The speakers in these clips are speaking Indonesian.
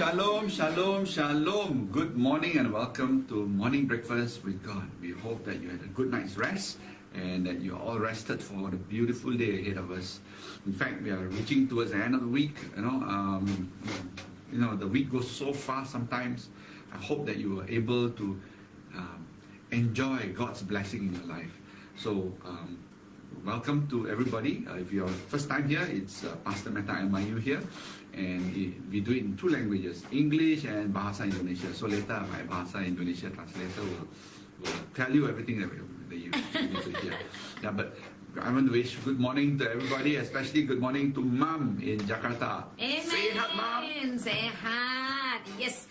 Shalom, shalom, shalom. Good morning and welcome to Morning Breakfast with God. We hope that you had a good night's rest and that you're all rested for the beautiful day ahead of us. In fact, we are reaching towards the end of the week. The week goes so fast sometimes. I hope that you are able to enjoy God's blessing in your life. So, welcome to everybody. If you're first time here, it's Pastor Meta MIU here, and we do it in two languages, English and Bahasa Indonesia. So later my Bahasa Indonesia translator will tell you everything that you need to hear. Yeah, but I want to wish good morning to everybody, especially good morning to Mom in Jakarta. Amen. Sehat, Mom? Sehat. Yes.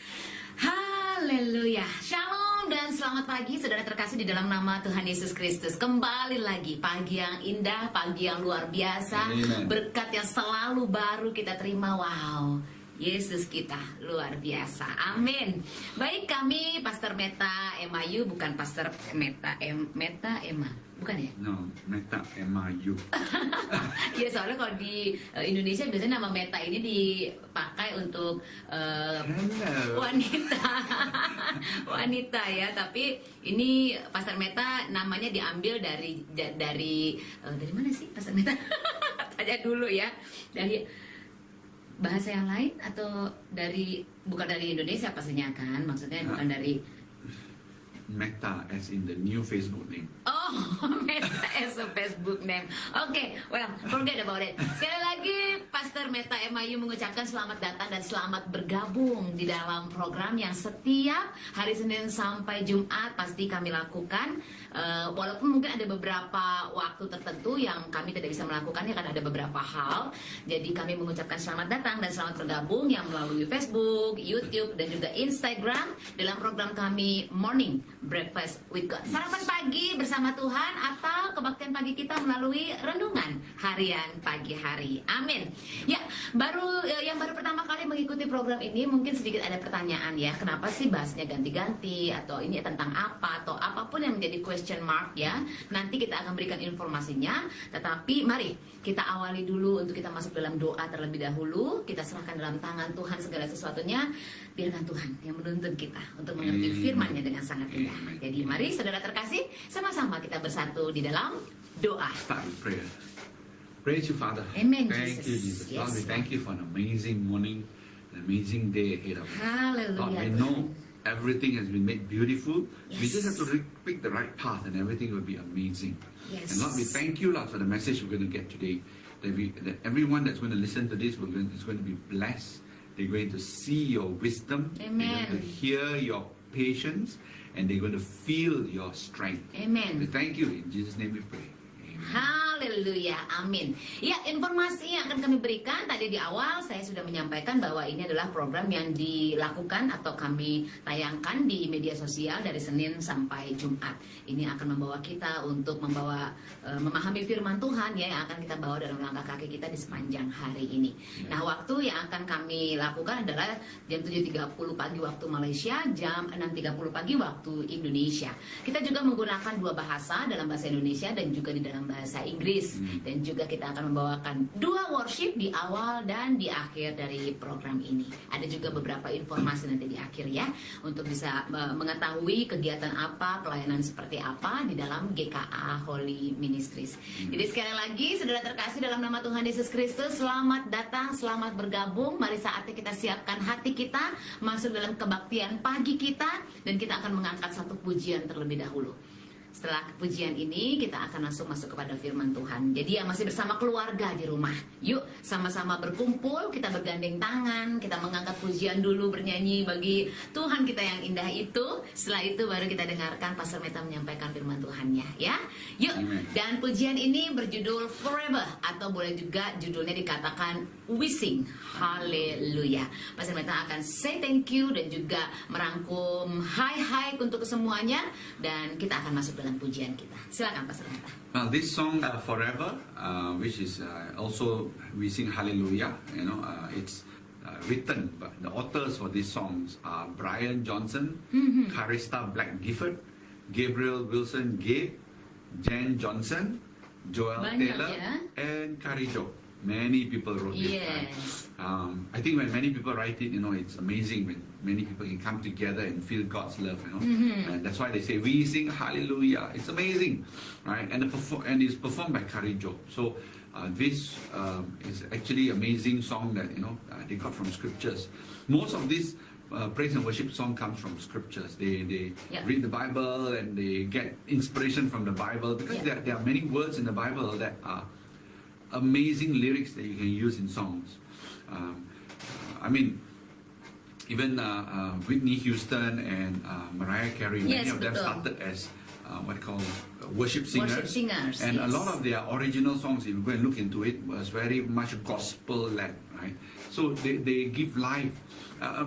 Haleluya. Shalom dan selamat pagi saudara terkasih di dalam nama Tuhan Yesus Kristus. Kembali lagi pagi yang indah, pagi yang luar biasa. Amen. Berkat yang selalu baru kita terima. Wow, Yesus kita luar biasa. Amin. Baik, kami Pastor Meta MIU, bukan Pastor Meta Emma. Bukan ya? No, Meta MIU. Ya, soalnya kalau di Indonesia biasanya nama Meta ini dipakai untuk wanita ya, tapi ini Pastor Meta namanya diambil dari mana sih Pastor Meta? Tanya dulu ya. Dari bahasa yang lain atau bukan dari Indonesia pastinya kan? Maksudnya bukan dari Meta as in the new Facebook name. Oh, Meta as a Facebook name. Okay, well, forget about it. Sekali lagi, Pastor Meta MIU mengucapkan selamat datang dan selamat bergabung di dalam program yang setiap hari Senin sampai Jumat pasti kami lakukan. Walaupun mungkin ada beberapa waktu tertentu yang kami tidak bisa melakukannya karena ada beberapa hal. Jadi kami mengucapkan selamat datang dan selamat bergabung yang melalui Facebook, YouTube, dan juga Instagram dalam program kami Morning Breakfast with God. Sarapan pagi bersama Tuhan atau kebaktian pagi kita melalui renungan harian pagi hari. Amin. Ya, yang baru pertama kali mengikuti program ini mungkin sedikit ada pertanyaan ya. Kenapa sih bahasnya ganti-ganti atau ini tentang apa atau apapun yang menjadi question mark ya. Nanti kita akan berikan informasinya. Tetapi mari kita awali dulu untuk kita masuk dalam doa terlebih dahulu. Kita serahkan dalam tangan Tuhan segala sesuatunya. Biarkan Tuhan yang menuntun kita untuk mengerti firman-Nya dengan sangat indah. Jadi mari saudara terkasih, sama-sama kita bersatu di dalam doa. Start with prayer. Praise you, Father. Amen, Thank Jesus. you, Jesus. Yes, Lord, we Lord. thank you for an amazing morning, an amazing day ahead of us. Hallelujah. Lord, we Tuhan. know everything has been made beautiful. We Yes. just have to pick the right path and everything will be amazing. Yes. And Lord, we thank you, Lord, for the message we're going to get today. That everyone that's going to listen to this is going to be blessed. They're going to see your wisdom. Amen. They're going to hear your patience. And they're going to feel your strength. Amen. We thank you. In Jesus' name we pray. Amen. Haleluya, amin. Ya, informasi yang akan kami berikan tadi di awal saya sudah menyampaikan bahwa ini adalah program yang dilakukan atau kami tayangkan di media sosial dari Senin sampai Jumat. Ini akan membawa kita untuk memahami firman Tuhan ya, yang akan kita bawa dalam langkah kaki kita di sepanjang hari ini. Nah, waktu yang akan kami lakukan adalah jam 7.30 pagi waktu Malaysia, jam 6.30 pagi waktu Indonesia. Kita juga menggunakan dua bahasa, dalam bahasa Indonesia dan juga di dalam bahasa Inggris. Dan juga kita akan membawakan dua worship di awal dan di akhir dari program ini. Ada juga beberapa informasi nanti di akhir ya, untuk bisa mengetahui kegiatan apa, pelayanan seperti apa di dalam GKA Holy Ministries. Jadi sekali lagi saudara terkasih dalam nama Tuhan Yesus Kristus, selamat datang, selamat bergabung. Mari saatnya kita siapkan hati kita masuk dalam kebaktian pagi kita, dan kita akan mengangkat satu pujian terlebih dahulu. Setelah pujian ini kita akan langsung masuk kepada firman Tuhan. Jadi yang masih bersama keluarga di rumah, yuk sama-sama berkumpul, kita bergandeng tangan, kita mengangkat pujian dulu, bernyanyi bagi Tuhan kita yang indah itu. Setelah itu baru kita dengarkan Pastor Meta menyampaikan firman Tuhannya ya. Yuk. Amen. Dan pujian ini berjudul Forever, atau boleh juga judulnya dikatakan We Sing Haleluya. Pastor Meta akan say thank you dan juga merangkum hai untuk kesemuanya, dan kita akan masuk dalam pujian kita. Silakan Pastor Meta. Well, this song Forever, which is also We Sing Hallelujah, it's written, but the authors for these songs are Brian Johnson, Carista Black Gifford, Gabriel Wilson Gabe, Jen Johnson, Joel Banyak, Taylor, ya. and Karijo. Many people wrote this. Yes. Right? I think when many people write it, it's amazing when many people can come together and feel God's love. And that's why they say we sing hallelujah. It's amazing, right? And it's performed by Kari Job. So this is actually amazing song that they got from scriptures. Most of this praise and worship song comes from scriptures. They read the Bible and they get inspiration from the Bible, because there are many words in the Bible that are amazing lyrics that you can use in songs. I mean, even Whitney Houston and Mariah Carey, many of them started as what call worship singers. Worship singers, and a lot of their original songs, if you go and look into it, was very much gospel-led, right? So they give life.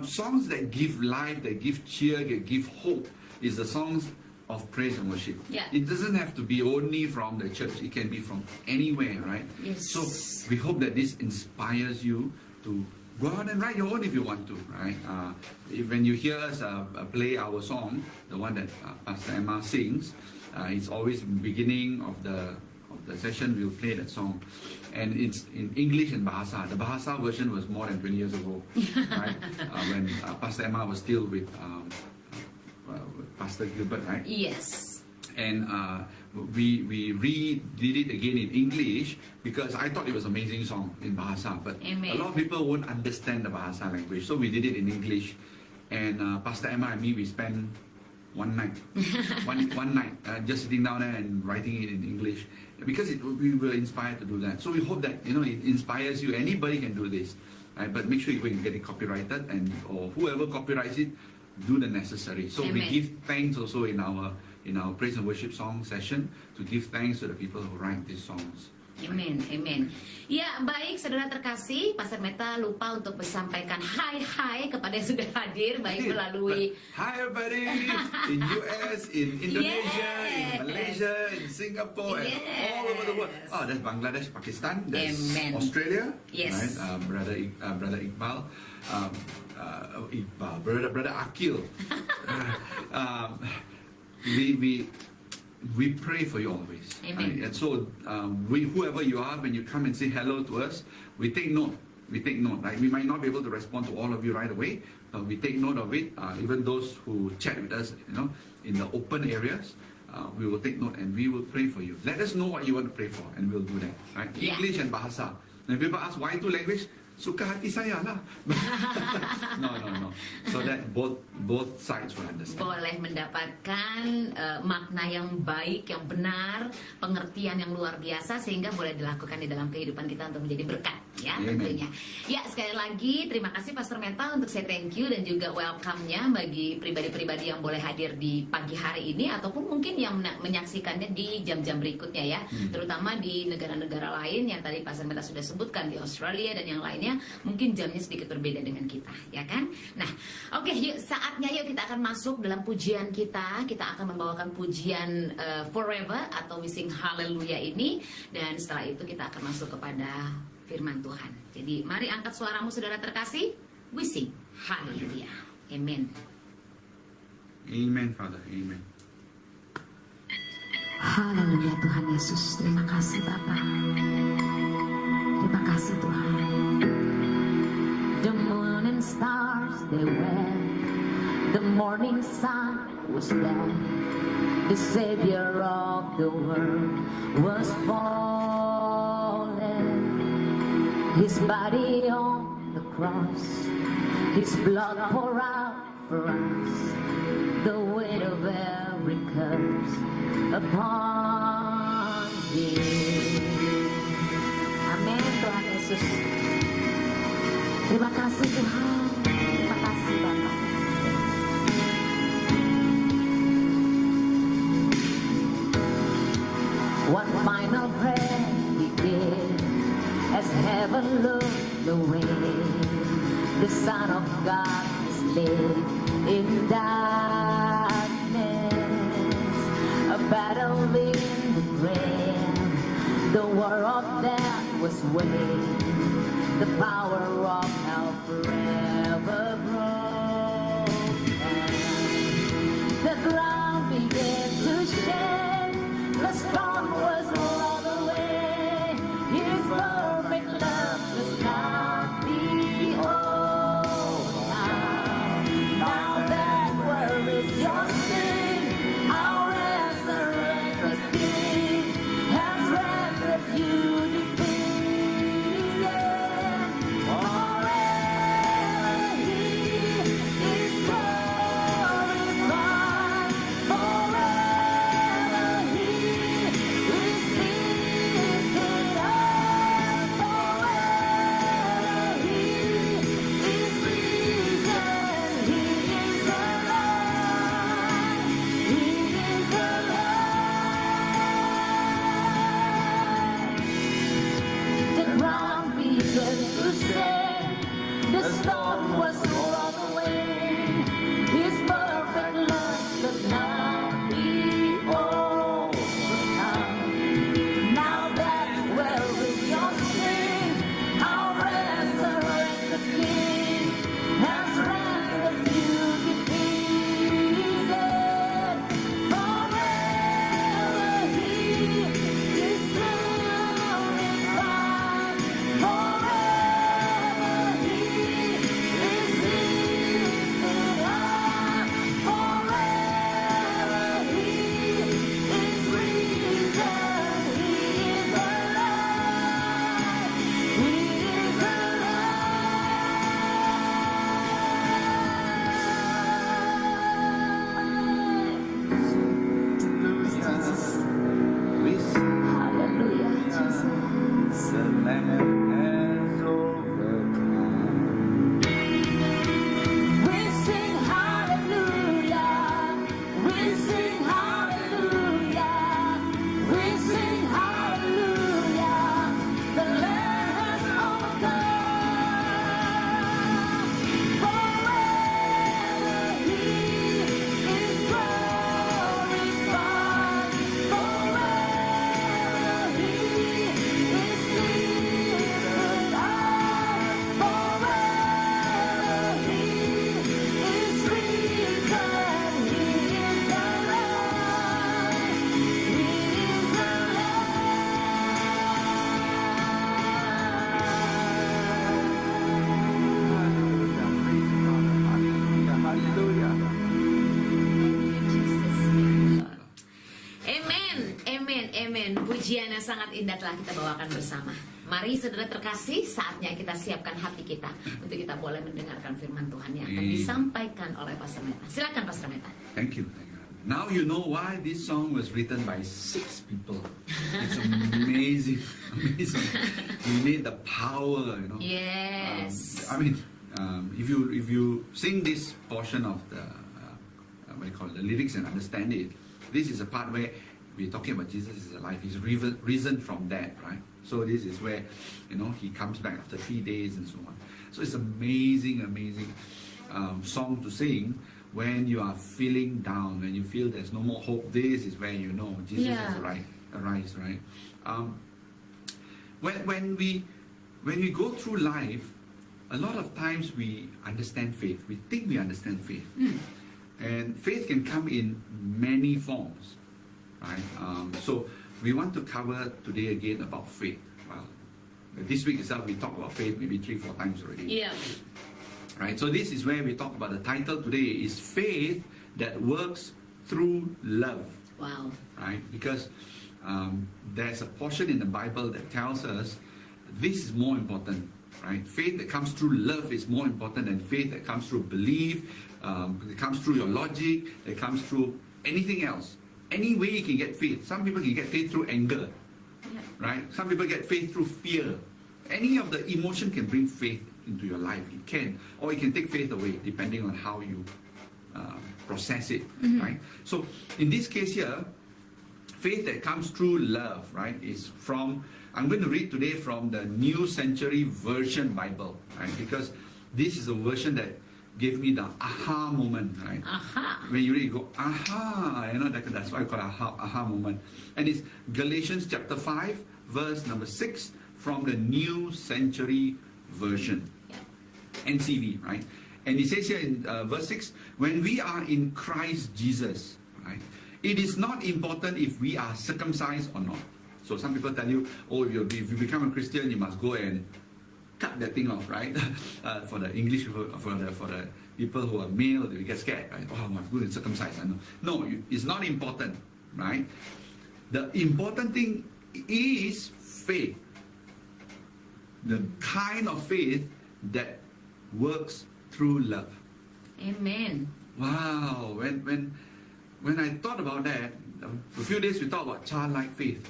Songs that give life, that give cheer, that give hope, is the songs of praise and worship. Yeah. It doesn't have to be only from the church. It can be from anywhere, right? Yes. So we hope that this inspires you to go out and write your own if you want to, right? When you hear us play our song, the one that Pastor Emma sings, it's always beginning of the session we'll play that song, and it's in English and Bahasa. The Bahasa version was more than 20 years ago, right? When Pastor Emma was still with Pastor Gilbert, right? Yes. And we redid it again in English because I thought it was an amazing song in Bahasa, but Amen. a lot of people won't understand the Bahasa language, so we did it in English. And Pastor Emma and me, we spent one night, one night, just sitting down there and writing it in English, because we were inspired to do that. So we hope that it inspires you. Anybody can do this, right? But make sure you can get it copyrighted, or whoever copyrights it, do the necessary. So Amen. we give thanks also in our praise and worship song session, to give thanks to the people who write these songs. Amin, amin. Ya, baik saudara terkasih, Pastor Meta lupa untuk menyampaikan hai kepada yang sudah hadir, baik melalui Hi everybody in US, in Indonesia, in Malaysia, in Singapore, and all over the world. Oh, that's Bangladesh, Pakistan, that's Amen. Australia, Yes. right? Brother Iqbal, brother Akil. We pray for you always. Amen. Right? And so, whoever you are, when you come and say hello to us, we take note. We take note. Right? We might not be able to respond to all of you right away, but we take note of it. Even those who chat with us, in the open areas, we will take note and we will pray for you. Let us know what you want to pray for, and we'll do that. Right? Yeah. English and Bahasa. When people ask why two language, suka hati saya lah. No. So that both sides will understand. boleh mendapatkan makna yang baik, yang benar, pengertian yang luar biasa, sehingga boleh dilakukan di dalam kehidupan kita untuk menjadi berkat, ya. Amen. Tentunya. Ya, sekali lagi terima kasih Pastor Meta untuk say thank you dan juga welcome-nya bagi pribadi-pribadi yang boleh hadir di pagi hari ini, ataupun mungkin yang menyaksikannya di jam-jam berikutnya, ya. Terutama di negara-negara lain yang tadi Pastor Meta sudah sebutkan, di Australia dan yang lainnya, mungkin jamnya sedikit berbeda dengan kita, ya kan? Nah, oke, yuk saatnya kita akan masuk dalam pujian kita. Kita akan membawakan pujian Forever atau We Sing Hallelujah ini, dan setelah itu kita akan masuk kepada firman Tuhan. Jadi mari angkat suaramu saudara terkasih, We Sing Hallelujah. Amen. Amen, Father. Amen. Haleluya Tuhan Yesus. Terima kasih Bapa. Terima kasih Tuhan. The moon and stars they were, the morning sun was there, the Savior of the world was fallen. His body on the cross, His blood poured out for us, the weight of every curse upon Him. Amin Tuhan Yesus. Terima kasih Tuhan. Terima kasih Bapak. One final prayer He gave as heaven looked away. The Son of God is laid in darkness, a battle in the grave. The war of death was waged, the power of hell forever broken. The ground began to shake, the storm was rolled away. His perfect love began to say, the storm was rolled away. His perfect love could not be overcome. Now that well with your sin, our resurrected King has rendered you defeated. Forever He is glorified. Forever He is lifted high. Forever He is risen. He is alive. He is We sing Hallelujah, Jesus. the Lamb has overcome. We sing hallelujah. We sing hallelujah. We sing hallelujah. The Lamb has overcome. Forever He is glorified. Forever He is lifted high. Forever He is risen. He is alive. He is Amen, amen, amen. Pujian yang sangat indah telah kita bawakan bersama. Mari saudara terkasih, saatnya kita siapkan hati kita untuk kita boleh mendengarkan firman Tuhan yang akan disampaikan oleh Pastor Meta. Silakan Pastor Meta. Thank you. Thank you. Now you know why this song was written by 6 people. It's amazing, amazing. You need the power, you know. Yes. I mean, if you sing this portion of the what do you call it, the lyrics and understand it, this is a part where we're talking about Jesus is alive. He's risen from dead, right? So this is where, you know, he comes back after 3 days and so on. So it's amazing, amazing song to sing when you are feeling down, when you feel there's no more hope. This is where you know Jesus Yeah. is arise, right? When we go through life, a lot of times we understand faith. We think we understand faith. And faith can come in many forms, right? So we want to cover today again about faith. Well, this week itself we talked about faith maybe 3-4 times already. Yeah. Right? So this is where we talk about the title today is faith that works through love. Wow. Right? Because there's a portion in the Bible that tells us this is more important. Right? Faith that comes through love is more important than faith that comes through belief, that comes through your logic, that comes through anything else. Any way you can get faith. Some people can get faith through anger. Yeah. Right? Some people get faith through fear. Any of the emotion can bring faith into your life. It can. Or it can take faith away, depending on how you process it. Right? So, in this case here, faith that comes through love, right, is from, I'm going to read today from the New Century Version Bible, right, because this is a version that gave me the aha moment, right? Aha. When you read, you go, aha, you know, that's why I call it aha moment. And it's Galatians chapter 5, verse number 6 from the New Century Version, NCV, right? And it says here in verse 6, when we are in Christ Jesus, right, it is not important if we are circumcised or not. So some people tell you, oh, if you become a Christian, you must go and cut that thing off, right? For the English people, for the people who are male, they get scared, right? Oh, I must go and circumcise. No, it's not important, right? The important thing is faith. The kind of faith that works through love. Amen. Wow, when I thought about that, a few days we talked about childlike faith.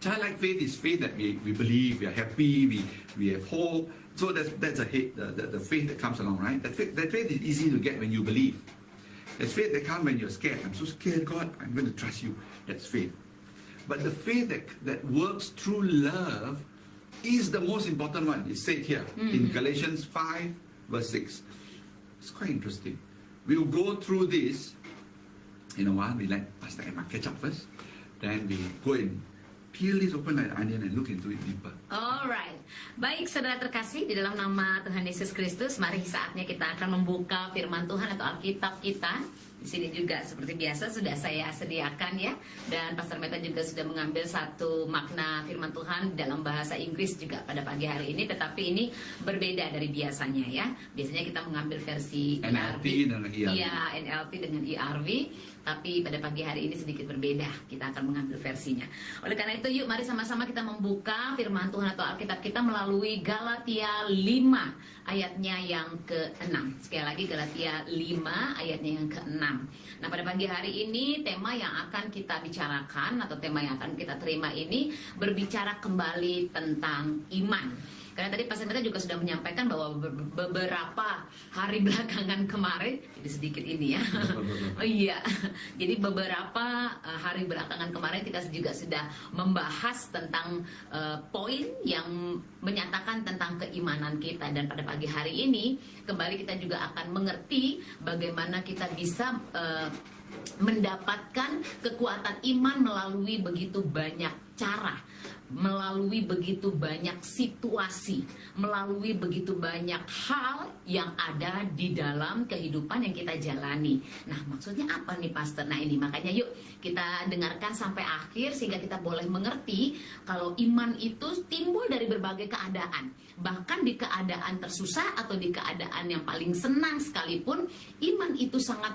Childlike faith is faith that we believe, we are happy, we have hope. So that's the faith that comes along, right? That faith is easy to get when you believe. There's faith that comes when you're scared. I'm so scared, God, I'm going to trust you. That's faith. But the faith that works through love is the most important one. It's said here in Galatians 5 verse 6. It's quite interesting. We'll go through this in a while. We let Pastor Emma catch up first. Then we go and peel this open like an onion and look into it deeper. Alright, baik saudara terkasih, di dalam nama Tuhan Yesus Kristus, mari saatnya kita akan membuka firman Tuhan atau Alkitab kita. Di sini juga seperti biasa sudah saya sediakan ya, dan Pastor Meta juga sudah mengambil satu makna firman Tuhan dalam bahasa Inggris juga pada pagi hari ini, tetapi ini berbeda dari biasanya ya. Biasanya kita mengambil versi NLT dan ERV. Iya, NLT dengan ERV. Tapi pada pagi hari ini sedikit berbeda, kita akan mengambil versinya. Oleh karena itu yuk mari sama-sama kita membuka firman Tuhan atau Alkitab kita melalui Galatia 5 ayatnya yang ke-6. Sekali lagi Galatia 5 ayatnya yang ke-6. Nah pada pagi hari ini tema yang akan kita bicarakan atau tema yang akan kita terima ini berbicara kembali tentang iman. Karena tadi Pastor Meta juga sudah menyampaikan bahwa beberapa hari belakangan kemarin, jadi sedikit ini ya. Oh iya, jadi beberapa hari belakangan kemarin kita juga sudah membahas tentang poin yang menyatakan tentang keimanan kita. Dan pada pagi hari ini kembali kita juga akan mengerti bagaimana kita bisa mendapatkan kekuatan iman melalui begitu banyak cara, melalui begitu banyak situasi, melalui begitu banyak hal yang ada di dalam kehidupan yang kita jalani. Nah, maksudnya apa nih Pastor? Nah, ini makanya yuk kita dengarkan sampai akhir sehingga kita boleh mengerti kalau iman itu timbul dari berbagai keadaan. Bahkan di keadaan tersusah atau di keadaan yang paling senang sekalipun, iman itu sangat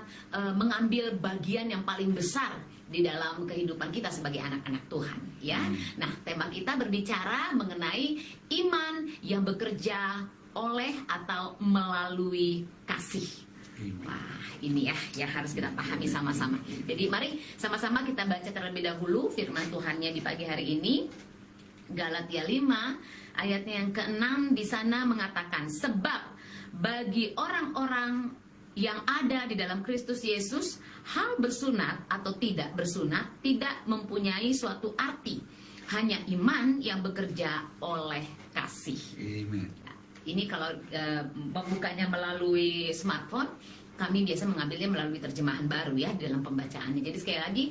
mengambil bagian yang paling besar di dalam kehidupan kita sebagai anak-anak Tuhan ya. Nah, tema kita berbicara mengenai iman yang bekerja oleh atau melalui kasih. Wah, ini ya yang harus kita pahami sama-sama. Jadi mari sama-sama kita baca terlebih dahulu firman Tuhannya di pagi hari ini. Galatia 5 ayatnya yang ke-6 di sana mengatakan, sebab bagi orang-orang yang ada di dalam Kristus Yesus, hal bersunat atau tidak bersunat tidak mempunyai suatu arti. Hanya iman yang bekerja oleh kasih. Amen. Ini kalau membukanya melalui smartphone, kami biasa mengambilnya melalui terjemahan baru ya dalam pembacaannya. Jadi sekali lagi,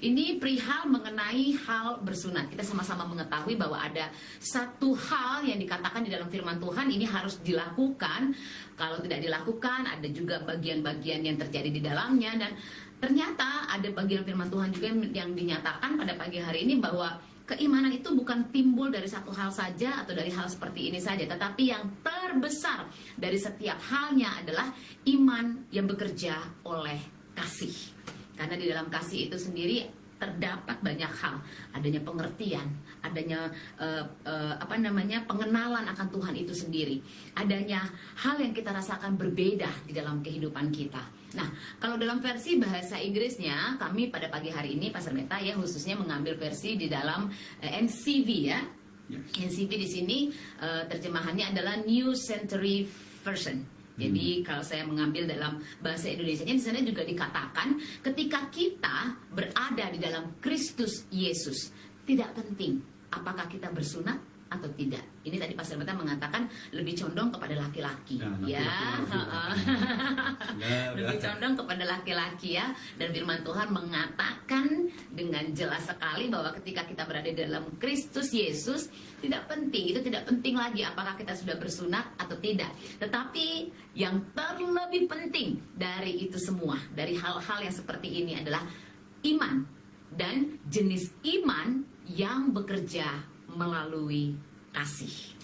ini perihal mengenai hal bersunat. Kita sama-sama mengetahui bahwa ada satu hal yang dikatakan di dalam firman Tuhan ini harus dilakukan. Kalau tidak dilakukan, ada juga bagian-bagian yang terjadi di dalamnya. Dan ternyata ada bagian firman Tuhan juga yang dinyatakan pada pagi hari ini bahwa keimanan itu bukan timbul dari satu hal saja atau dari hal seperti ini saja. Tetapi yang terbesar dari setiap halnya adalah iman yang bekerja oleh kasih. Karena di dalam kasih itu sendiri terdapat banyak hal, adanya pengertian, adanya pengenalan akan Tuhan itu sendiri, adanya hal yang kita rasakan berbeda di dalam kehidupan kita. Nah, kalau dalam versi bahasa Inggrisnya, kami pada pagi hari ini Pastor Meta ya khususnya mengambil versi di dalam NCV ya. Yes. NCV di sini terjemahannya adalah New Century Version. Jadi kalau saya mengambil dalam bahasa Indonesianya di sana juga dikatakan ketika kita berada di dalam Kristus Yesus, tidak penting apakah kita bersunat atau tidak. Ini tadi Pastor Meta mengatakan lebih condong kepada laki-laki ya. Lebih condong kepada laki-laki ya. Dan firman Tuhan mengatakan dengan jelas sekali bahwa ketika kita berada di dalam Kristus Yesus, tidak penting, itu tidak penting lagi apakah kita sudah bersunat atau tidak. Tetapi yang terlebih penting dari itu semua, dari hal-hal yang seperti ini adalah iman. Dan jenis iman yang bekerja melalui kasih.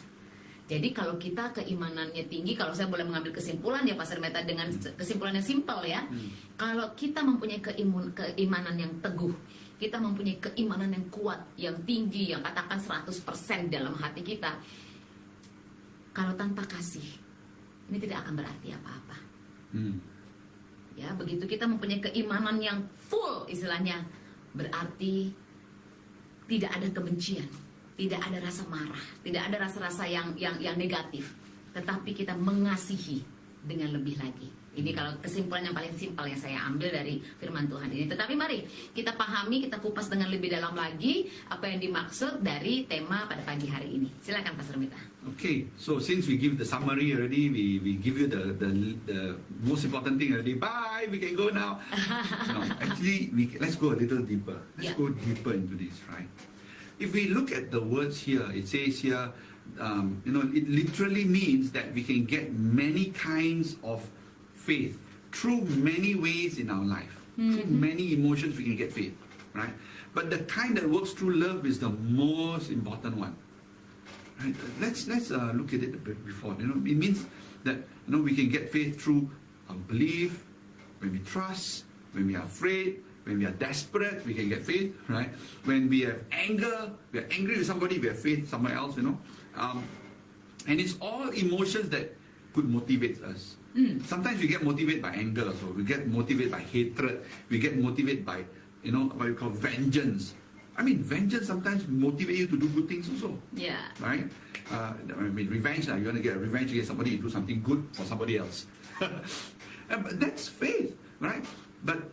Jadi kalau kita keimanannya tinggi, kalau saya boleh mengambil kesimpulan ya Pastor Meta dengan kesimpulan yang simpel ya. Kalau kita mempunyai keimanan yang teguh, kita mempunyai keimanan yang kuat, yang tinggi, yang katakan 100% dalam hati kita, kalau tanpa kasih, ini tidak akan berarti apa-apa. Ya, begitu kita mempunyai keimanan yang full istilahnya, berarti tidak ada kebencian, tidak ada rasa marah, tidak ada rasa-rasa yang negatif, tetapi kita mengasihi dengan lebih lagi. Ini kalau kesimpulan yang paling simpel yang saya ambil dari firman Tuhan ini. Tetapi mari kita pahami, kita kupas dengan lebih dalam lagi apa yang dimaksud dari tema pada pagi hari ini. Silakan Pastor Mita. Okay, so since we give the summary already, we give you the most important thing already. Bye, we can go now. No, actually, let's go a little deeper. Let's Yeah. go deeper into this, right? If we look at the words here, it says here, it literally means that we can get many kinds of faith through many ways in our life. Through many emotions, we can get faith, right? But the kind that works through love is the most important one. Right? Let's look at it a bit before. It means that we can get faith through our belief, when we trust, when we are afraid, when we are desperate, we can get faith, right? When we have anger, we are angry with somebody, we have faith somewhere else, and it's all emotions that could motivate us. Sometimes we get motivated by anger, so we get motivated by hatred, we get motivated by, what we call vengeance. I mean, vengeance sometimes motivate you to do good things also, Yeah. right? Revenge, you want to get revenge against somebody, you do something good for somebody else. But that's faith, right? But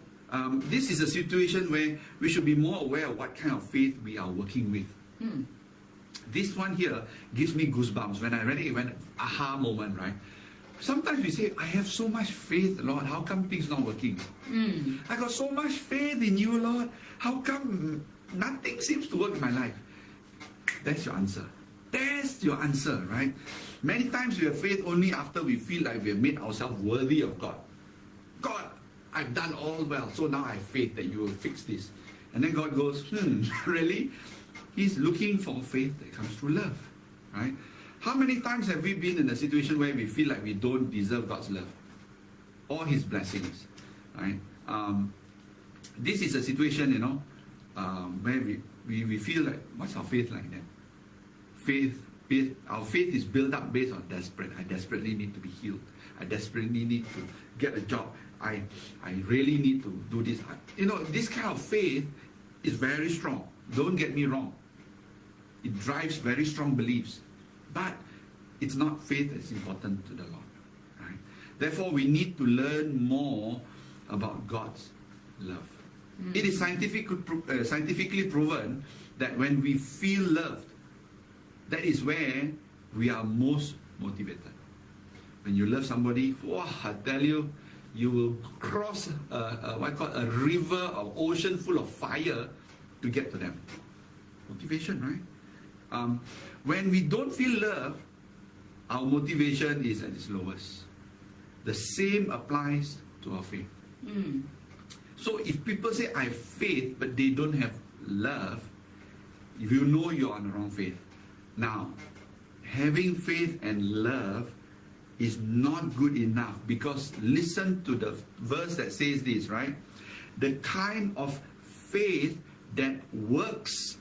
this is a situation where we should be more aware of what kind of faith we are working with. This one here gives me goosebumps. When I read it, when aha moment, right? Sometimes we say, I have so much faith, Lord, how come things not working? I got so much faith in you, Lord, how come nothing seems to work in my life? That's your answer. That's your answer, right? Many times we have faith only after we feel like we have made ourselves worthy of God. God, I've done all well, so now I have faith that you will fix this. And then God goes, really? He's looking for faith that comes through love, right? How many times have we been in a situation where we feel like we don't deserve God's love or His blessings, right? This is a situation, where we feel like, what's our faith like then? Our faith is built up based on desperate. I desperately need to be healed. I desperately need to get a job. I really need to do this. This kind of faith is very strong. Don't get me wrong. It drives very strong beliefs. But it's not faith that's important to the Lord. Right? Therefore, we need to learn more about God's love. It is scientifically proven that when we feel loved, that is where we are most motivated. When you love somebody, I tell you, you will cross a river or ocean full of fire to get to them. Motivation, right? When we don't feel love, our motivation is at its lowest. The same applies to our faith. So if people say, I have faith, but they don't have love, if you know you're on the wrong faith. Now, having faith and love is not good enough, because listen to the verse that says this, right? The kind of faith that works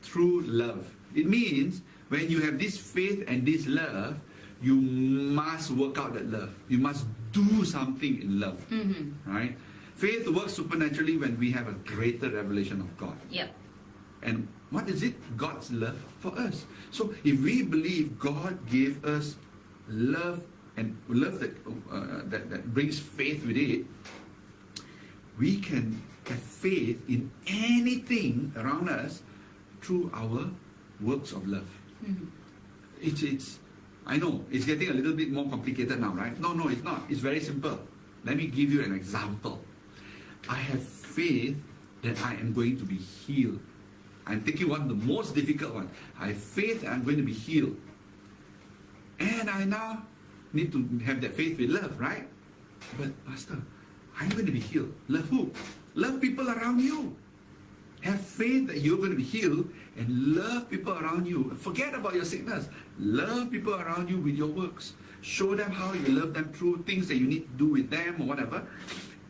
through love. It means when you have this faith and this love, you must work out that love. You must do something in love, right? Faith works supernaturally when we have a greater revelation of God. Yep. And what is it? God's love for us. So if we believe God gave us love, and love that brings faith with it, we can have faith in anything around us through our works of love. I know it's getting a little bit more complicated now, right? No, it's not. It's very simple. Let me give you an example. I have faith that I am going to be healed. I'm taking one of the most difficult ones. I have faith that I'm going to be healed. And I now need to have that faith with love, right? But Pastor, I'm going to be healed. Love who? Love people around you. Have faith that you're going to be healed, and love people around you. Forget about your sickness. Love people around you with your works. Show them how you love them through things that you need to do with them or whatever.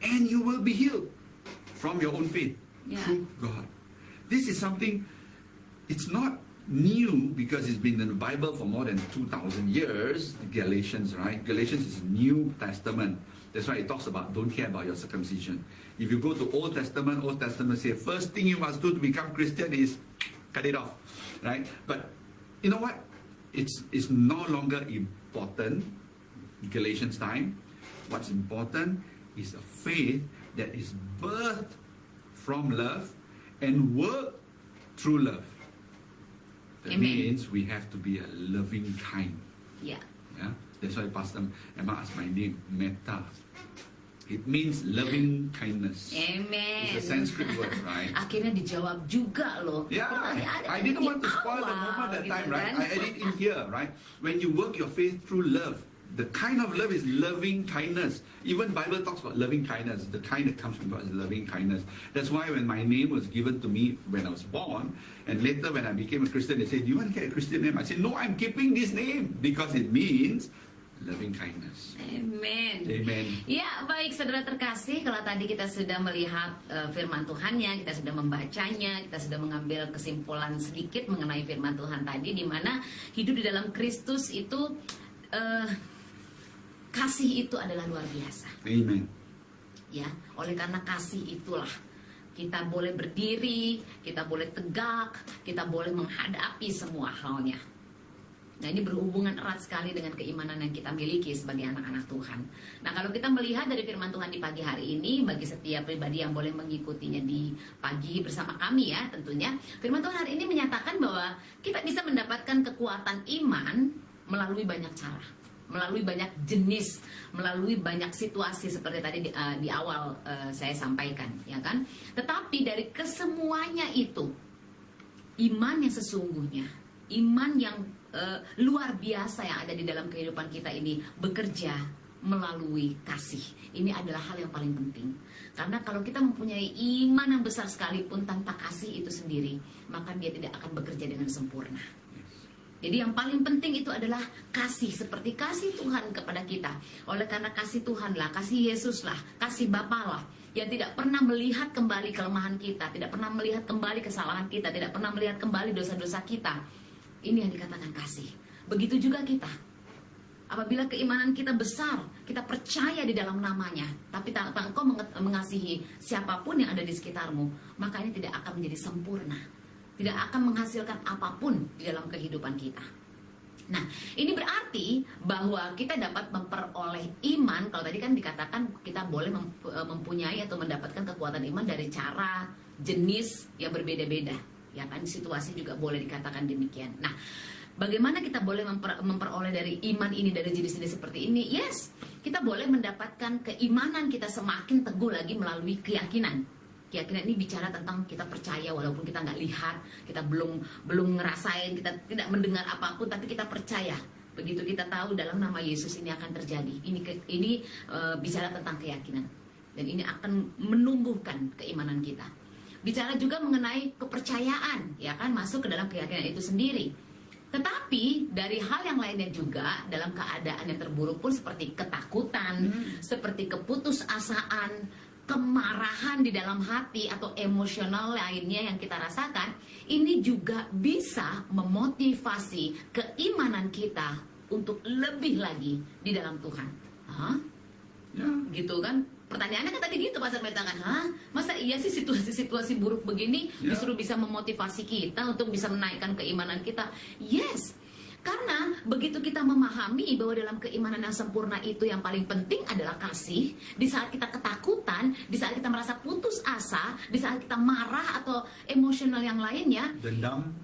And you will be healed from your own faith through God. This is something, it's not new because it's been in the Bible for more than 2,000 years. Galatians, right? Galatians is New Testament. That's why it talks about don't care about your circumcision. If you go to Old Testament says first thing you must do to become Christian is cut it off, right? But you know what? It's no longer important, Galatians time, What's important is a faith that is birthed from love and work through love. That Amen. means we have to be a loving kind. Ya. Yeah? That's why Pastor Emma asked my name, Metta. It means loving kindness. Amen. It's a Sanskrit word, right? Akhirnya dijawab juga loh. Yeah, Pertanyaan I dari didn't want to spoil the awal, moment that gitu time, right? kan. I added in here, right? When you work your faith through love, the kind of love is loving kindness. Even Bible talks about loving kindness. The kind that comes from God is loving kindness. That's why when my name was given to me when I was born, and later when I became a Christian, they said, "Do you want to get a Christian name?" I said, "No, I'm keeping this name because it means loving kindness." Amen. Amen. Ya, baik saudara terkasih, kalau tadi kita sudah melihat firman Tuhannya, kita sudah membacanya, kita sudah mengambil kesimpulan sedikit mengenai firman Tuhan tadi, di mana hidup di dalam Kristus itu kasih itu adalah luar biasa. Amen. Ya, oleh karena kasih itulah kita boleh berdiri, kita boleh tegak, kita boleh menghadapi semua halnya. Nah, ini berhubungan erat sekali dengan keimanan yang kita miliki sebagai anak-anak Tuhan. Nah, kalau kita melihat dari firman Tuhan di pagi hari ini, bagi setiap pribadi yang boleh mengikutinya di pagi bersama kami ya tentunya, firman Tuhan hari ini menyatakan bahwa kita bisa mendapatkan kekuatan iman melalui banyak cara, melalui banyak jenis, melalui banyak situasi seperti tadi di awal saya sampaikan, ya kan? Tetapi dari kesemuanya itu, iman yang sesungguhnya, iman yang luar biasa yang ada di dalam kehidupan kita ini bekerja melalui kasih. Ini adalah hal yang paling penting. Karena kalau kita mempunyai iman yang besar sekalipun tanpa kasih itu sendiri, maka dia tidak akan bekerja dengan sempurna. Jadi yang paling penting itu adalah kasih, seperti kasih Tuhan kepada kita. Oleh karena kasih Tuhanlah, kasih Yesuslah, kasih Bapalah yang tidak pernah melihat kembali kelemahan kita, tidak pernah melihat kembali kesalahan kita, tidak pernah melihat kembali dosa-dosa kita. Ini yang dikatakan kasih. Begitu juga kita. Apabila keimanan kita besar, kita percaya di dalam namanya, tapi tanpa engkau mengasihi siapapun yang ada di sekitarmu, maka ini tidak akan menjadi sempurna, tidak akan menghasilkan apapun di dalam kehidupan kita. Nah, ini berarti bahwa kita dapat memperoleh iman. Kalau tadi kan dikatakan kita boleh mempunyai atau mendapatkan kekuatan iman dari cara, jenis yang berbeda-beda. Ya kan, situasi juga boleh dikatakan demikian. Nah, bagaimana kita boleh memperoleh dari iman ini, dari jenis-jenis seperti ini? Yes, kita boleh mendapatkan keimanan kita semakin teguh lagi melalui keyakinan. Keyakinan ini bicara tentang kita percaya walaupun kita nggak lihat, kita belum ngerasain, kita tidak mendengar apapun, tapi kita percaya. Begitu kita tahu dalam nama Yesus ini akan terjadi. Ini bicara tentang keyakinan, dan ini akan menumbuhkan keimanan kita. Bicara juga mengenai kepercayaan, ya kan, masuk ke dalam keyakinan itu sendiri. Tetapi dari hal yang lainnya juga, dalam keadaan yang terburuk pun seperti ketakutan, seperti keputusasaan, kemarahan di dalam hati atau emosional lainnya yang kita rasakan, ini juga bisa memotivasi keimanan kita untuk lebih lagi di dalam Tuhan. Hah? Ya. Gitu kan? Pertanyaannya kan tadi gitu, Pastor Meta kan, hah? Masa iya sih situasi-situasi buruk begini justru bisa memotivasi kita untuk bisa menaikkan keimanan kita? Yes, karena begitu kita memahami bahwa dalam keimanan yang sempurna itu yang paling penting adalah kasih. Di saat kita ketakutan, di saat kita merasa putus asa, di saat kita marah atau emosional yang lainnya, dendam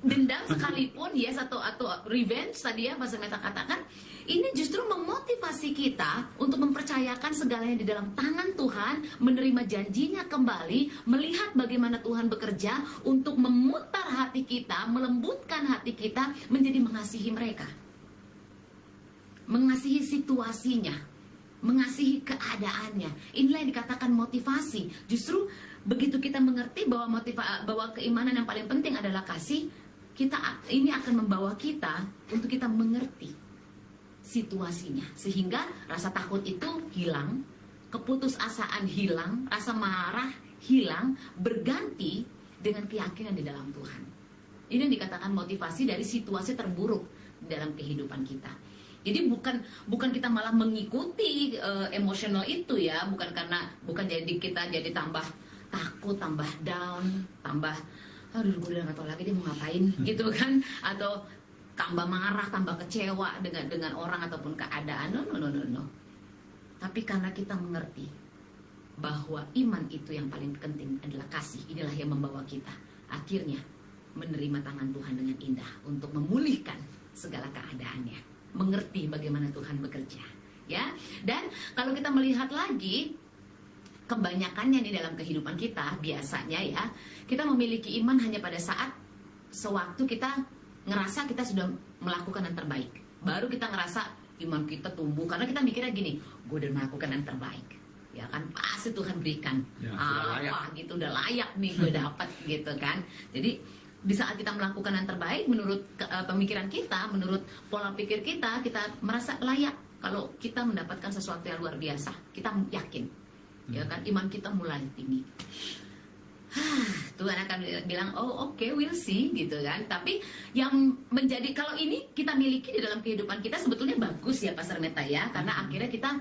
sekalipun, yes, atau revenge tadi ya Pastor Meta katakan, ini justru memotivasi kita untuk mempercayakan segalanya di dalam tangan Tuhan, menerima janjinya kembali, melihat bagaimana Tuhan bekerja untuk memutar hati kita, melembutkan hati kita menjadi mengasihi mereka, mengasihi situasinya, mengasihi keadaannya. Inilah yang dikatakan motivasi. Justru begitu kita mengerti bahwa bahwa keimanan yang paling penting adalah kasih, ini akan membawa kita untuk kita mengerti situasinya, sehingga rasa takut itu hilang, keputusasaan hilang, rasa marah hilang, berganti dengan keyakinan di dalam Tuhan. Ini yang dikatakan motivasi dari situasi terburuk dalam kehidupan kita. Jadi bukan kita malah mengikuti emosional itu ya, bukan jadi kita jadi tambah takut, tambah down, tambah aduh gue udah nggak tahu lagi dia mau ngapain gitu kan, atau tambah marah, tambah kecewa dengan orang ataupun keadaan. No. Tapi karena kita mengerti bahwa iman itu yang paling penting adalah kasih, inilah yang membawa kita akhirnya menerima tangan Tuhan dengan indah untuk memulihkan segala keadaannya, mengerti bagaimana Tuhan bekerja, ya. Dan kalau kita melihat lagi, kebanyakannya nih dalam kehidupan kita biasanya ya, kita memiliki iman hanya pada saat sewaktu kita ngerasa kita sudah melakukan yang terbaik, baru kita ngerasa iman kita tumbuh, karena kita mikirnya gini, gue udah melakukan yang terbaik, ya kan, pasti Tuhan berikan Ya, sudah layak. apa gitu, udah layak nih gue dapat gitu kan. Jadi di saat kita melakukan yang terbaik menurut pemikiran kita, menurut pola pikir kita merasa layak. Kalau kita mendapatkan sesuatu yang luar biasa, kita yakin, ya kan, iman kita mulai tinggi. Tuhan akan bilang, oh oke, we'll see gitu kan. Tapi yang menjadi, kalau ini kita miliki di dalam kehidupan kita sebetulnya bagus ya Pastor Meta ya, karena akhirnya kita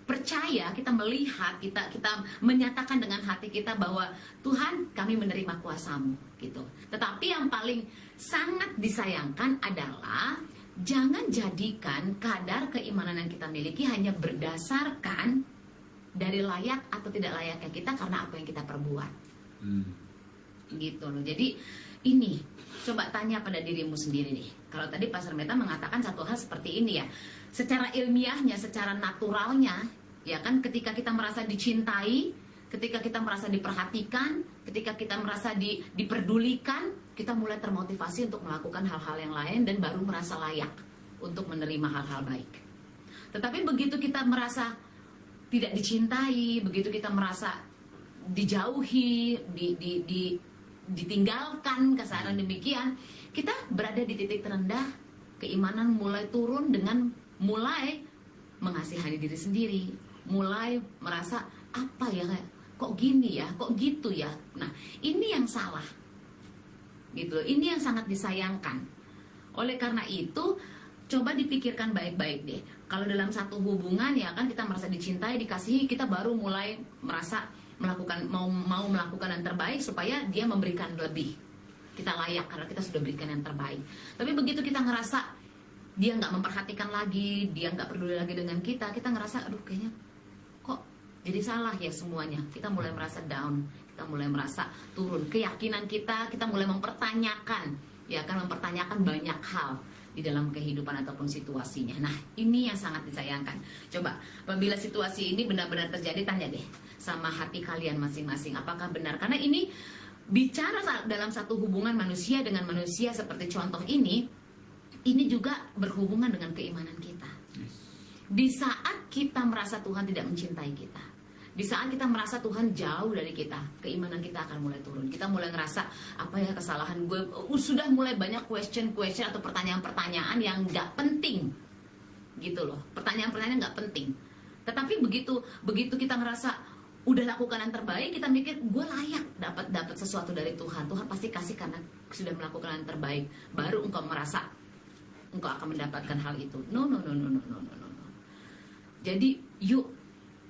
percaya, kita melihat, kita menyatakan dengan hati kita bahwa Tuhan, kami menerima kuasa-Mu gitu. Tetapi yang paling sangat disayangkan adalah jangan jadikan kadar keimanan yang kita miliki hanya berdasarkan dari layak atau tidak layaknya kita karena apa yang kita perbuat. Gitu loh. Jadi ini coba tanya pada dirimu sendiri nih. Kalau tadi Pastor Meta mengatakan satu hal seperti ini ya, secara ilmiahnya, secara naturalnya, ya kan, ketika kita merasa dicintai, ketika kita merasa diperhatikan, ketika kita merasa diperdulikan, kita mulai termotivasi untuk melakukan hal-hal yang lain dan baru merasa layak untuk menerima hal-hal baik. Tetapi begitu kita merasa tidak dicintai, begitu kita merasa dijauhi, ditinggalkan, kasaran demikian, kita berada di titik terendah, keimanan mulai turun dengan mulai mengasihani diri sendiri, mulai merasa apa ya, kok gini ya, kok gitu ya. Nah, ini yang salah, gitu loh. Ini yang sangat disayangkan. Oleh karena itu, coba dipikirkan baik-baik deh. Kalau dalam satu hubungan ya kan, kita merasa dicintai, dikasihi, kita baru mulai merasa melakukan mau melakukan yang terbaik supaya dia memberikan lebih. Kita layak karena kita sudah berikan yang terbaik. Tapi begitu kita ngerasa dia nggak memperhatikan lagi, dia nggak peduli lagi dengan kita ngerasa aduh kayaknya kok jadi salah ya semuanya. Kita mulai merasa down, kita mulai merasa turun keyakinan kita mulai mempertanyakan, ya kan, mempertanyakan banyak hal di dalam kehidupan ataupun situasinya. Nah, ini yang sangat disayangkan. Coba, apabila situasi ini benar-benar terjadi, tanya deh sama hati kalian masing-masing, apakah benar? Karena ini bicara dalam satu hubungan manusia dengan manusia seperti contoh ini juga berhubungan dengan keimanan kita. Di saat kita merasa Tuhan tidak mencintai kita, di saat kita merasa Tuhan jauh dari kita, keimanan kita akan mulai turun. Kita mulai ngerasa, apa ya kesalahan gue, sudah mulai banyak question atau pertanyaan-pertanyaan yang gak penting, gitu loh. Pertanyaan-pertanyaan gak penting. Tetapi begitu kita ngerasa udah lakukan yang terbaik, kita mikir gue layak dapat sesuatu dari Tuhan. Tuhan pasti kasih karena sudah melakukan yang terbaik. Baru engkau merasa engkau akan mendapatkan hal itu. No. Jadi yuk,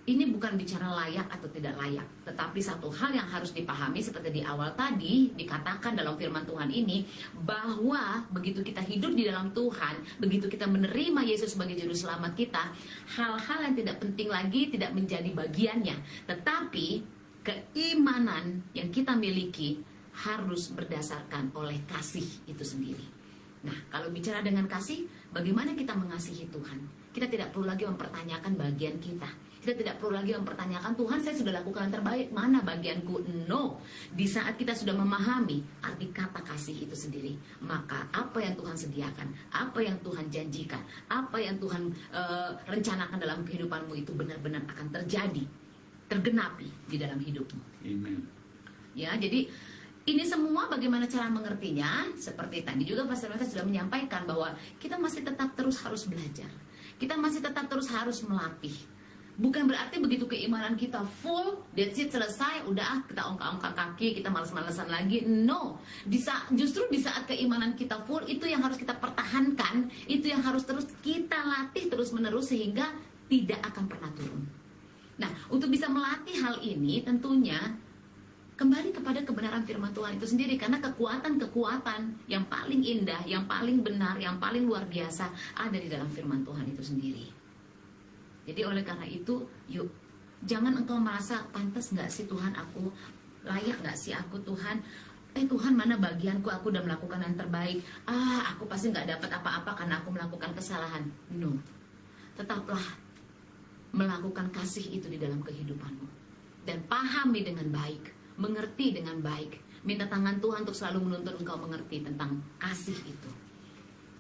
ini bukan bicara layak atau tidak layak, tetapi satu hal yang harus dipahami seperti di awal tadi dikatakan dalam firman Tuhan ini, bahwa begitu kita hidup di dalam Tuhan, begitu kita menerima Yesus sebagai juru selamat kita, hal-hal yang tidak penting lagi tidak menjadi bagiannya, tetapi keimanan yang kita miliki harus berdasarkan oleh kasih itu sendiri. Nah, kalau bicara dengan kasih, bagaimana kita mengasihi Tuhan? Kita tidak perlu lagi mempertanyakan bagian kita. Kita tidak perlu lagi mempertanyakan, Tuhan saya sudah lakukan yang terbaik, mana bagianku? No. Di saat kita sudah memahami arti kata kasih itu sendiri, maka apa yang Tuhan sediakan, apa yang Tuhan janjikan, apa yang Tuhan rencanakan dalam kehidupanmu itu benar-benar akan terjadi, tergenapi di dalam hidupmu. Amen. Ya, jadi ini semua bagaimana cara mengertinya. Seperti tadi juga Pastor Meta sudah menyampaikan bahwa kita masih tetap terus harus belajar. Kita masih tetap terus harus melatih. Bukan berarti begitu keimanan kita full, that's it, selesai, udah kita ongkak-ongkak kaki, kita malas-malasan lagi. No, justru di saat keimanan kita full, itu yang harus kita pertahankan, itu yang harus terus kita latih terus-menerus sehingga tidak akan pernah turun. Nah, untuk bisa melatih hal ini tentunya kembali kepada kebenaran firman Tuhan itu sendiri, karena kekuatan-kekuatan yang paling indah, yang paling benar, yang paling luar biasa ada di dalam firman Tuhan itu sendiri. Jadi oleh karena itu, yuk, jangan engkau merasa pantas nggak sih Tuhan aku, layak nggak sih aku Tuhan, Tuhan mana bagianku, aku udah melakukan yang terbaik, aku pasti nggak dapat apa-apa karena aku melakukan kesalahan. No, tetaplah melakukan kasih itu di dalam kehidupanmu, dan pahami dengan baik, mengerti dengan baik. Minta tangan Tuhan untuk selalu menuntun engkau mengerti tentang kasih itu.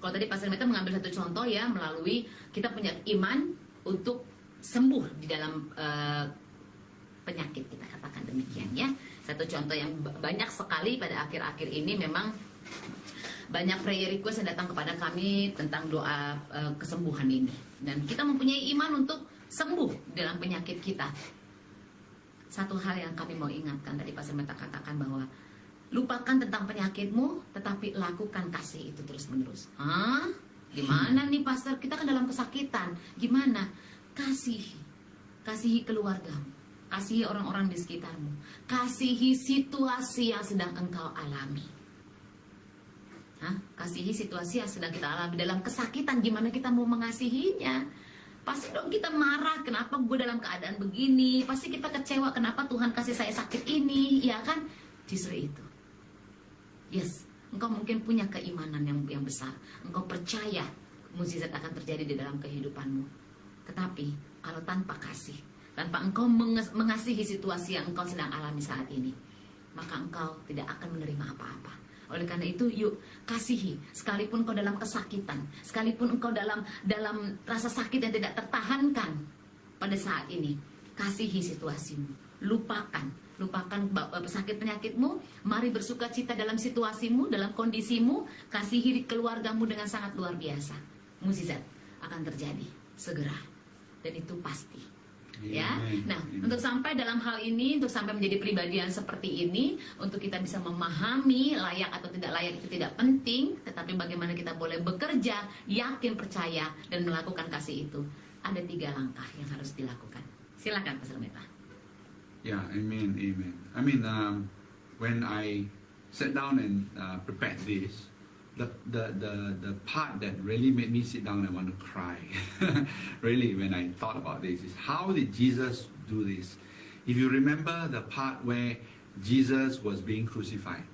Kalau tadi Pastor Meta mengambil satu contoh ya, melalui kita punya iman untuk sembuh di dalam penyakit, kita katakan demikian ya. Satu contoh yang banyak sekali pada akhir-akhir ini, memang banyak prayer request yang datang kepada kami tentang doa kesembuhan ini. Dan kita mempunyai iman untuk sembuh dalam penyakit kita. Satu hal yang kami mau ingatkan, tadi Pastor Meta katakan bahwa lupakan tentang penyakitmu, tetapi lakukan kasih itu terus-menerus. Gimana nih Pastor? Kita kan dalam kesakitan. Gimana? Kasihi keluargamu, kasihi orang-orang di sekitarmu, kasihi situasi yang sedang engkau alami. Kasihi situasi yang sedang kita alami dalam kesakitan. Gimana kita mau mengasihinya? Pasti dong kita marah, kenapa gue dalam keadaan begini? Pasti kita kecewa, kenapa Tuhan kasih saya sakit ini? Ya kan? Justru itu. Yes, engkau mungkin punya keimanan yang besar. Engkau percaya mukjizat akan terjadi di dalam kehidupanmu. Tetapi kalau tanpa kasih, tanpa engkau mengasihi situasi yang engkau sedang alami saat ini, maka engkau tidak akan menerima apa-apa. Oleh karena itu, yuk kasihi. Sekalipun engkau dalam kesakitan, sekalipun engkau dalam rasa sakit yang tidak tertahankan pada saat ini, kasihi situasimu. Lupakan sakit penyakitmu. Mari bersuka cita dalam situasimu, dalam kondisimu. Kasihi keluargamu dengan sangat luar biasa. Mukjizat akan terjadi segera, dan itu pasti. Ya, nah, untuk sampai dalam hal ini, untuk sampai menjadi pribadi yang seperti ini, untuk kita bisa memahami layak atau tidak layak itu tidak penting, tetapi bagaimana kita boleh bekerja, yakin, percaya, dan melakukan kasih itu. Ada 3 langkah yang harus dilakukan. Silakan Pastor Meta. Yeah, amen. I mean, when I sat down and prepared this, the part that really made me sit down and want to cry, really, when I thought about this, is how did Jesus do this? If you remember the part where Jesus was being crucified,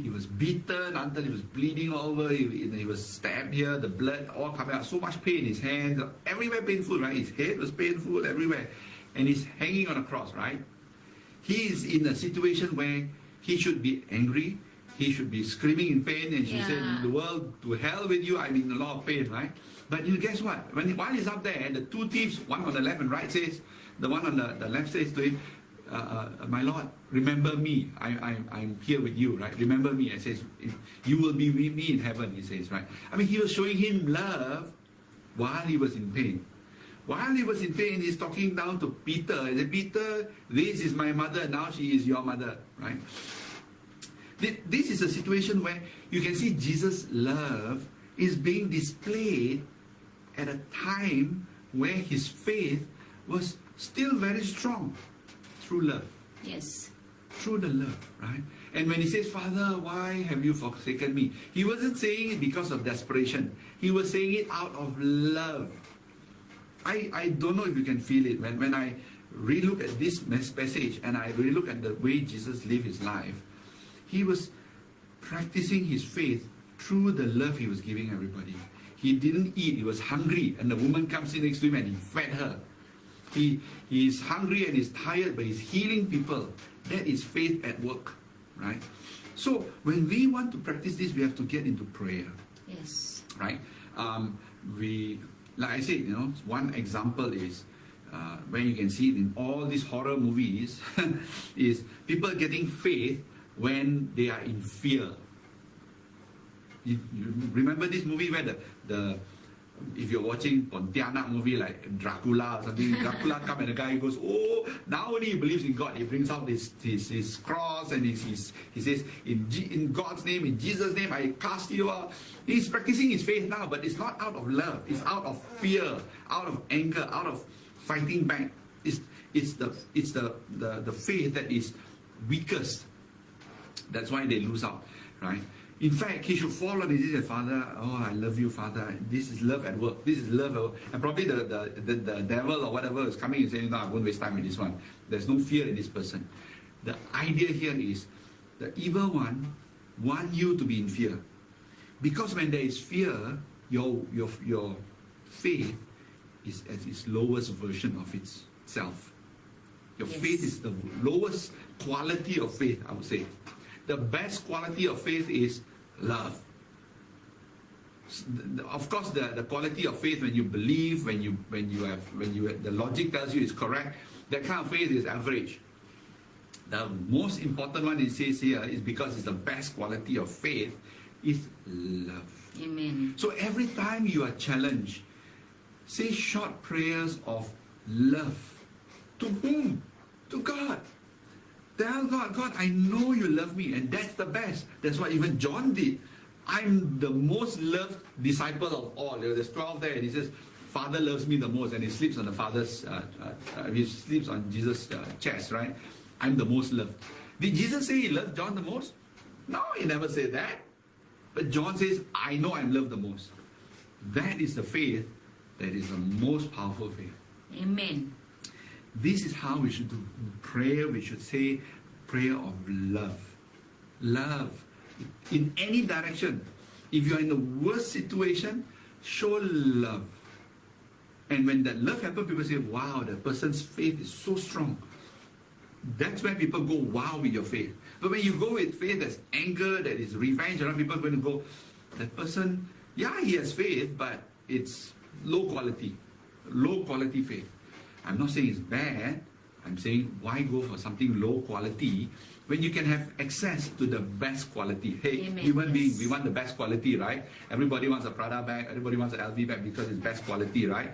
he was beaten until he was bleeding all over. He was stabbed here, the blood all coming out, so much pain. His hands, everywhere painful, right? His head was painful everywhere, and he's hanging on a cross, right? He is in a situation where he should be angry, he should be screaming in pain, and she said, "The world, to hell with you, I'm in a lot of pain," right? But you guess what? While he's up there, the 2 thieves, one on the left and right, says, the one on the left says to him, "My Lord, remember me. I'm here with you, right? Remember me." I says, "You will be with me in heaven," he says, right? I mean, he was showing him love while he was in pain. While he was in pain, he's talking down to Peter. He said, "Peter, this is my mother. Now she is your mother," right? This is a situation where you can see Jesus' love is being displayed at a time where his faith was still very strong through love. Yes. Through the love, right? And when he says, "Father, why have you forsaken me?" He wasn't saying it because of desperation. He was saying it out of love. I don't know if you can feel it. When I relook at this passage and I relook at the way Jesus lived his life, he was practicing his faith through the love he was giving everybody. He didn't eat, he was hungry, and the woman comes in next to him and he fed her. He is hungry and he's tired, but he's healing people. That is faith at work, right? So when we want to practice this, we have to get into prayer. Yes. Right? Like I said, one example is when you can see it in all these horror movies, is people getting faith when they are in fear. You remember this movie where if you're watching Pontianak movie like Dracula or something, Dracula comes and the guy goes, "Oh, now only he believes in God." He brings out his cross and he says, in God's name, in Jesus' name, I cast you out. He's practicing his faith now, but it's not out of love. It's out of fear, out of anger, out of fighting back. It's the faith that is weakest. That's why they lose out, right? In fact, he should fall on his knees and say, Father, oh, I love you, Father. This is love at work. This is love at work. And probably the devil or whatever is coming and saying, no, I won't waste time with this one. There's no fear in this person. The idea here is the evil one want you to be in fear. Because when there is fear, your faith is at its lowest version of itself. Your faith is the lowest quality of faith, I would say. The best quality of faith is love. Of course, the quality of faith when you believe, the logic tells you it's correct, that kind of faith is average. The most important one it says here is because it's the best quality of faith is love. Amen. So every time you are challenged, say short prayers of love. To whom? To God. Tell God, God, I know you love me, and that's the best. That's what even John did. I'm the most loved disciple of all. There's 12 there, and he says, Father loves me the most, and he sleeps on the Father's, he sleeps on Jesus' chest, right? I'm the most loved. Did Jesus say he loved John the most? No, he never said that. But John says, I know I'm loved the most. That is the faith that is the most powerful faith. Amen. This is how we should do prayer. We should say prayer of love. Love. In any direction. If you are in the worst situation, show love. And when that love happens, people say, wow, that person's faith is so strong. That's when people go, wow, with your faith. But when you go with faith that's anger, that is revenge, people are going to go, that person, yeah, he has faith, but it's low quality faith. I'm not saying it's bad. I'm saying, why go for something low quality when you can have access to the best quality? Hey, Amen. human beings, we want the best quality, right? Everybody wants a Prada bag, everybody wants an LV bag because it's best quality, right?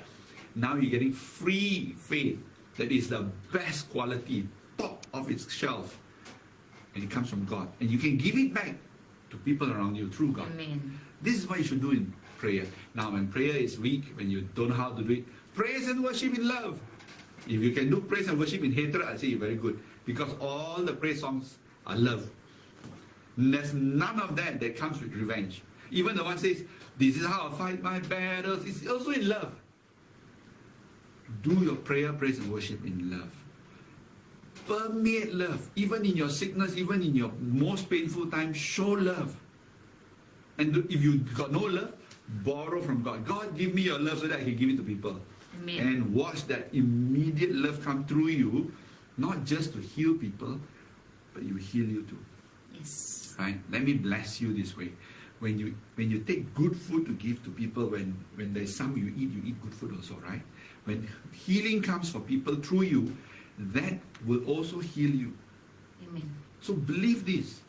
Now you're getting free faith that is the best quality, top of its shelf. And it comes from God. And you can give it back to people around you through God. Amen. This is what you should do in prayer. Now, when prayer is weak, when you don't know how to do it, praise and worship in love. If you can do praise and worship in hatred, I say you're very good. Because all the praise songs are love. There's none of that that comes with revenge. Even the one says, this is how I fight my battles. It's also in love. Do your prayer, praise and worship in love. Permeate love. Even in your sickness, even in your most painful time, show love. And if you got no love, borrow from God. God, give me your love so that I can give it to people. Amen. And watch that immediate love come through you, not just to heal people, but you heal you too. Yes. Right? Let me bless you this way. When you take good food to give to people, when there's some you eat good food also, right? When healing comes for people through you, that will also heal you. Amen. So believe this.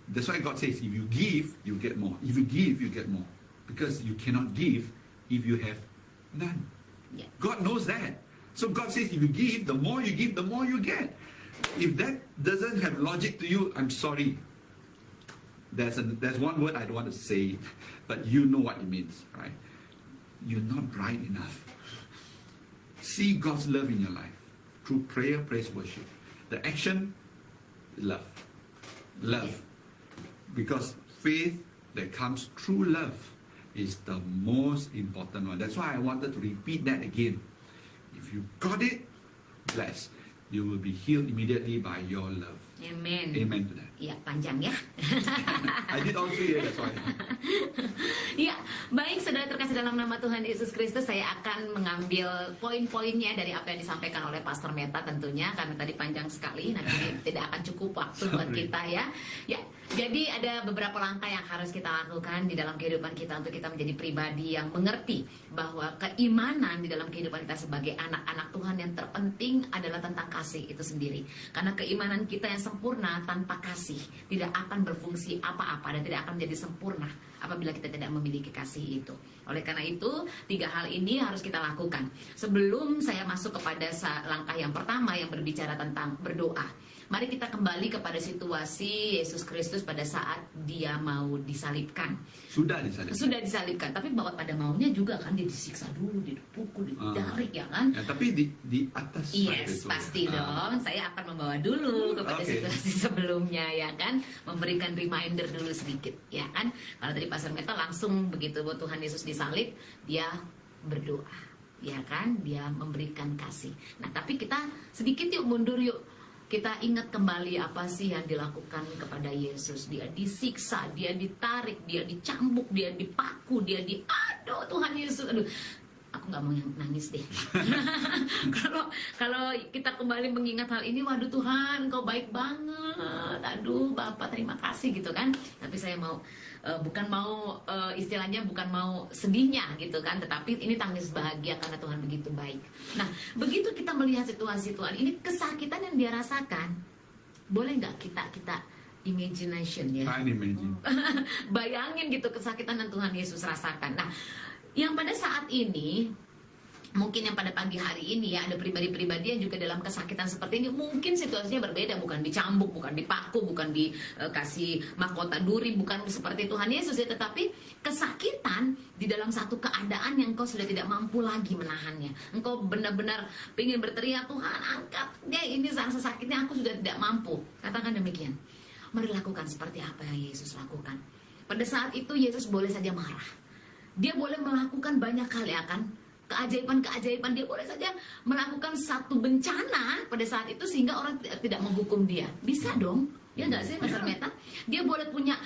That's why God says, if you give, you get more. If you give, you get more. Because you cannot give if you have none. Yeah. God knows that. So God says, if you give, the more you give, the more you get. If that doesn't have logic to you, I'm sorry. There's one word I don't want to say, but you know what it means, right? You're not bright enough. See God's love in your life through prayer, praise, worship. The action, love. Love. Because faith that comes through love is the most important one. That's why I wanted to repeat that again. If you got it, bless. You will be healed immediately by your love. Amen. Amen to that. Ya, panjang ya. I did all three, that's why. Ya, baik saudara terkasih dalam nama Tuhan Yesus Kristus, saya akan mengambil poin-poinnya dari apa yang disampaikan oleh Pastor Meta tentunya, karena tadi panjang sekali, nanti tidak akan cukup waktu buat kita ya. Ya, jadi ada beberapa langkah yang harus kita lakukan di dalam kehidupan kita untuk kita menjadi pribadi yang mengerti bahwa keimanan di dalam kehidupan kita sebagai anak-anak Tuhan yang terpenting adalah tentang kasih itu sendiri. Karena keimanan kita yang sempurna tanpa kasih tidak akan berfungsi apa-apa dan tidak akan menjadi sempurna apabila kita tidak memiliki kasih itu. Oleh karena itu, 3 hal ini harus kita lakukan. Sebelum saya masuk kepada langkah yang pertama yang berbicara tentang berdoa. Mari kita kembali kepada situasi Yesus Kristus pada saat dia mau disalibkan. Sudah disalibkan. Sudah disalibkan, tapi bahwa pada maunya juga kan dia disiksa dulu, dipukul, ditarik ya kan. Ya, tapi di atas Yes, itu. pasti dong. Saya akan membawa dulu kepada Oke. situasi sebelumnya ya kan, memberikan reminder dulu sedikit ya kan. Kalau tadi Pastor Meta langsung begitu Tuhan Yesus disalib, dia berdoa. Ya kan, dia memberikan kasih. Nah, tapi kita sedikit yuk mundur yuk. Kita ingat kembali apa sih yang dilakukan kepada Yesus. Dia disiksa, dia ditarik, dia dicambuk, dia dipaku, dia aduh Tuhan Yesus, aduh. Aku nggak mau nangis deh. Kalau kita kembali mengingat hal ini, waduh Tuhan, Kau baik banget. Aduh Bapak, terima kasih gitu kan. Tapi saya mau bukan mau istilahnya bukan mau sedihnya gitu kan, tetapi ini tangis bahagia karena Tuhan begitu baik. Nah, begitu kita melihat situasi Tuhan ini, kesakitan yang dia rasakan, boleh nggak kita imagination ya? Can imagine. Bayangin gitu kesakitan yang Tuhan Yesus rasakan. Nah, yang pada saat ini, mungkin yang pada pagi hari ini ya, ada pribadi-pribadi yang juga dalam kesakitan seperti ini. Mungkin situasinya berbeda, bukan dicambuk, bukan dipaku, bukan dikasih mahkota duri, bukan seperti Tuhan Yesus ya, tetapi kesakitan di dalam satu keadaan yang engkau sudah tidak mampu lagi menahannya. Engkau benar-benar ingin berteriak, Tuhan angkat deh ini rasa sakitnya, aku sudah tidak mampu. Katakan demikian. Mari lakukan seperti apa yang Yesus lakukan. Pada saat itu Yesus boleh saja marah. Dia boleh melakukan banyak hal ya kan, keajaiban-keajaiban. Dia boleh saja melakukan satu bencana pada saat itu sehingga orang tidak menghukum dia. Bisa dong, ya nggak sih Pastor Meta? Dia boleh punya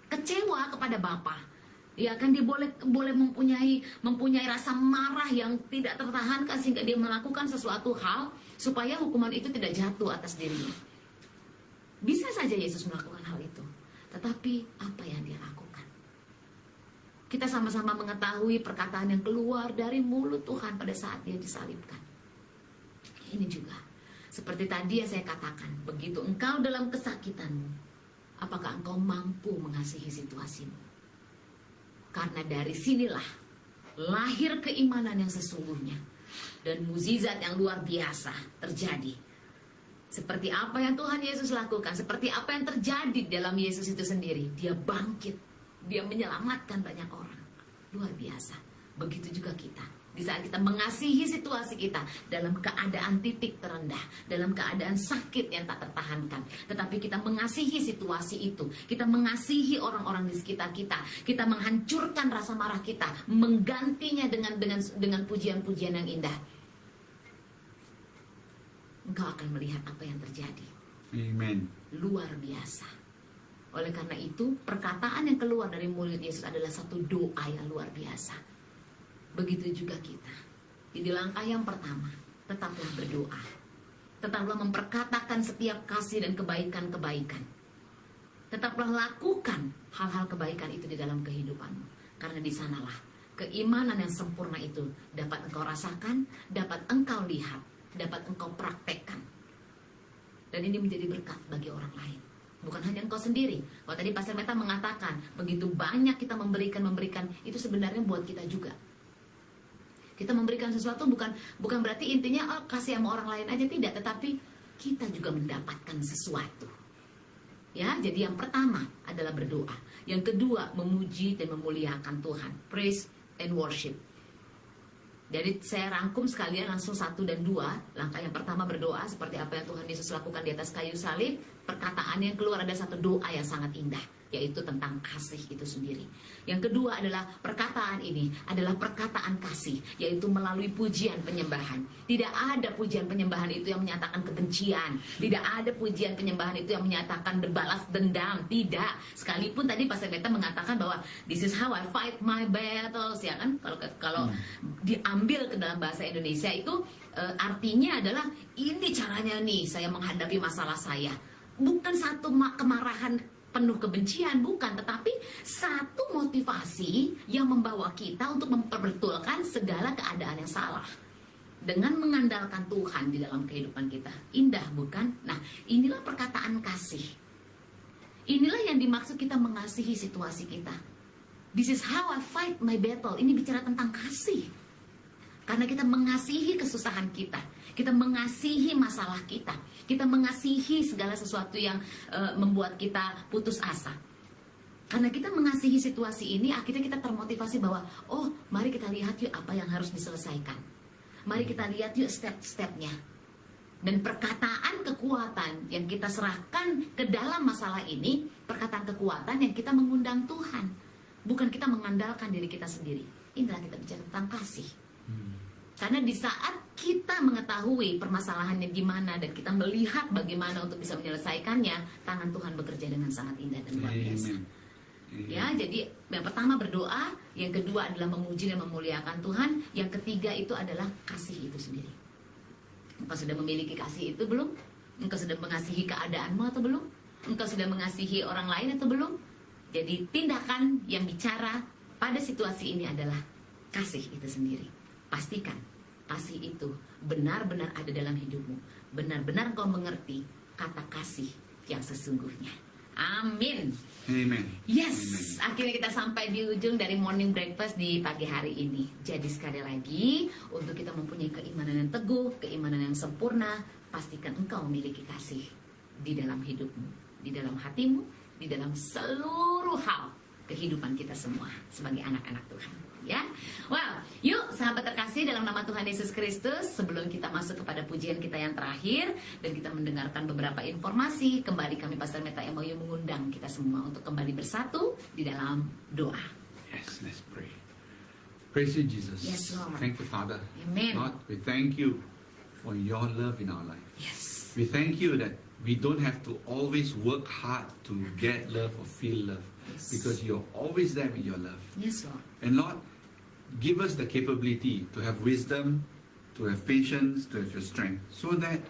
kecewa kepada Bapa. Ya kan, dia boleh mempunyai rasa marah yang tidak tertahankan sehingga dia melakukan sesuatu hal supaya hukuman itu tidak jatuh atas dirinya. Bisa saja Yesus melakukan hal itu. Tetapi apa yang dia lakukan? Kita sama-sama mengetahui perkataan yang keluar dari mulut Tuhan pada saat dia disalibkan. Ini juga seperti tadi yang saya katakan, begitu engkau dalam kesakitanmu, apakah engkau mampu mengasihi situasimu? Karena dari sinilah lahir keimanan yang sesungguhnya dan mukjizat yang luar biasa terjadi. Seperti apa yang Tuhan Yesus lakukan, seperti apa yang terjadi dalam Yesus itu sendiri. Dia bangkit. Dia menyelamatkan banyak orang. Luar biasa. Begitu juga kita. Di saat kita mengasihi situasi kita dalam keadaan titik terendah, dalam keadaan sakit yang tak tertahankan, tetapi kita mengasihi situasi itu. Kita mengasihi orang-orang di sekitar kita. Kita menghancurkan rasa marah kita, menggantinya dengan pujian-pujian yang indah. Engkau akan melihat apa yang terjadi. Amen. Luar biasa. Oleh karena itu, perkataan yang keluar dari mulut Yesus adalah satu doa yang luar biasa. Begitu juga kita. Di langkah yang pertama, tetaplah berdoa. Tetaplah memperkatakan setiap kasih dan kebaikan-kebaikan. Tetaplah lakukan hal-hal kebaikan itu di dalam kehidupanmu. Karena di sanalah keimanan yang sempurna itu dapat engkau rasakan, dapat engkau lihat, dapat engkau praktekkan. Dan ini menjadi berkat bagi orang lain. Bukan hanya engkau sendiri. Kalau tadi Pastor Meta mengatakan, begitu banyak kita memberikan, itu sebenarnya buat kita juga. Kita memberikan sesuatu bukan berarti intinya kasih sama orang lain aja, tidak. Tetapi kita juga mendapatkan sesuatu. Ya, jadi yang pertama adalah berdoa. Yang kedua, memuji dan memuliakan Tuhan. Praise and worship. Jadi saya rangkum sekalian langsung 1 dan 2. Langkah yang pertama berdoa seperti apa yang Tuhan Yesus lakukan di atas kayu salib. Perkataan yang keluar ada satu doa yang sangat indah, yaitu tentang kasih itu sendiri. Yang kedua adalah perkataan ini adalah perkataan kasih, yaitu melalui pujian penyembahan. Tidak ada pujian penyembahan itu yang menyatakan kebencian. Tidak ada pujian penyembahan itu yang menyatakan balas dendam. Tidak. Sekalipun tadi Pastor Meta mengatakan bahwa this is how I fight my battles, ya kan? Kalau diambil ke dalam bahasa Indonesia itu artinya adalah ini caranya nih saya menghadapi masalah saya. Bukan satu kemarahan penuh kebencian, bukan, tetapi satu motivasi yang membawa kita untuk memperbetulkan segala keadaan yang salah dengan mengandalkan Tuhan di dalam kehidupan kita. Indah, bukan? Nah, inilah perkataan kasih. Inilah yang dimaksud kita mengasihi situasi kita. This is how I fight my battle. Ini bicara tentang kasih. Karena kita mengasihi kesusahan kita, kita mengasihi masalah kita mengasihi segala sesuatu yang membuat kita putus asa. Karena kita mengasihi situasi ini, akhirnya kita termotivasi bahwa, oh, mari kita lihat yuk apa yang harus diselesaikan. Mari kita lihat yuk step-stepnya. Dan perkataan kekuatan yang kita serahkan ke dalam masalah ini, perkataan kekuatan yang kita mengundang Tuhan. Bukan kita mengandalkan diri kita sendiri. Inilah kita bicara tentang kasih. Karena di saat kita mengetahui permasalahannya gimana dan kita melihat bagaimana untuk bisa menyelesaikannya, tangan Tuhan bekerja dengan sangat indah dan luar biasa. Ya, jadi yang pertama berdoa, yang kedua adalah memuji dan memuliakan Tuhan, yang ketiga itu adalah kasih itu sendiri. Engkau sudah memiliki kasih itu belum? Engkau sudah mengasihi keadaanmu atau belum? Engkau sudah mengasihi orang lain atau belum? Jadi tindakan yang bicara pada situasi ini adalah kasih itu sendiri. Pastikan kasih itu benar-benar ada dalam hidupmu. Benar-benar kau mengerti kata kasih yang sesungguhnya. Amin. Amen. Yes, akhirnya kita sampai di ujung dari morning breakfast di pagi hari ini. Jadi sekali lagi, untuk kita mempunyai keimanan yang teguh, keimanan yang sempurna, pastikan engkau memiliki kasih di dalam hidupmu, di dalam hatimu, di dalam seluruh hal kehidupan kita semua sebagai anak-anak Tuhan. Ya, wow, yuk sahabat terkasih dalam nama Tuhan Yesus Kristus, sebelum kita masuk kepada pujian kita yang terakhir dan kita mendengarkan beberapa informasi, kembali kami Pastor Meta MOU mengundang kita semua untuk kembali bersatu di dalam doa. Yes, let's pray. Praise you, Jesus. Yes, Lord. Thank you, Father. Amen. Lord, we thank you for your love in our life. Yes. We thank you that we don't have to always work hard to get love or feel love, Yes. because you're always there with your love. Yes, Lord. And Lord, give us the capability to have wisdom, to have patience, to have your strength, so that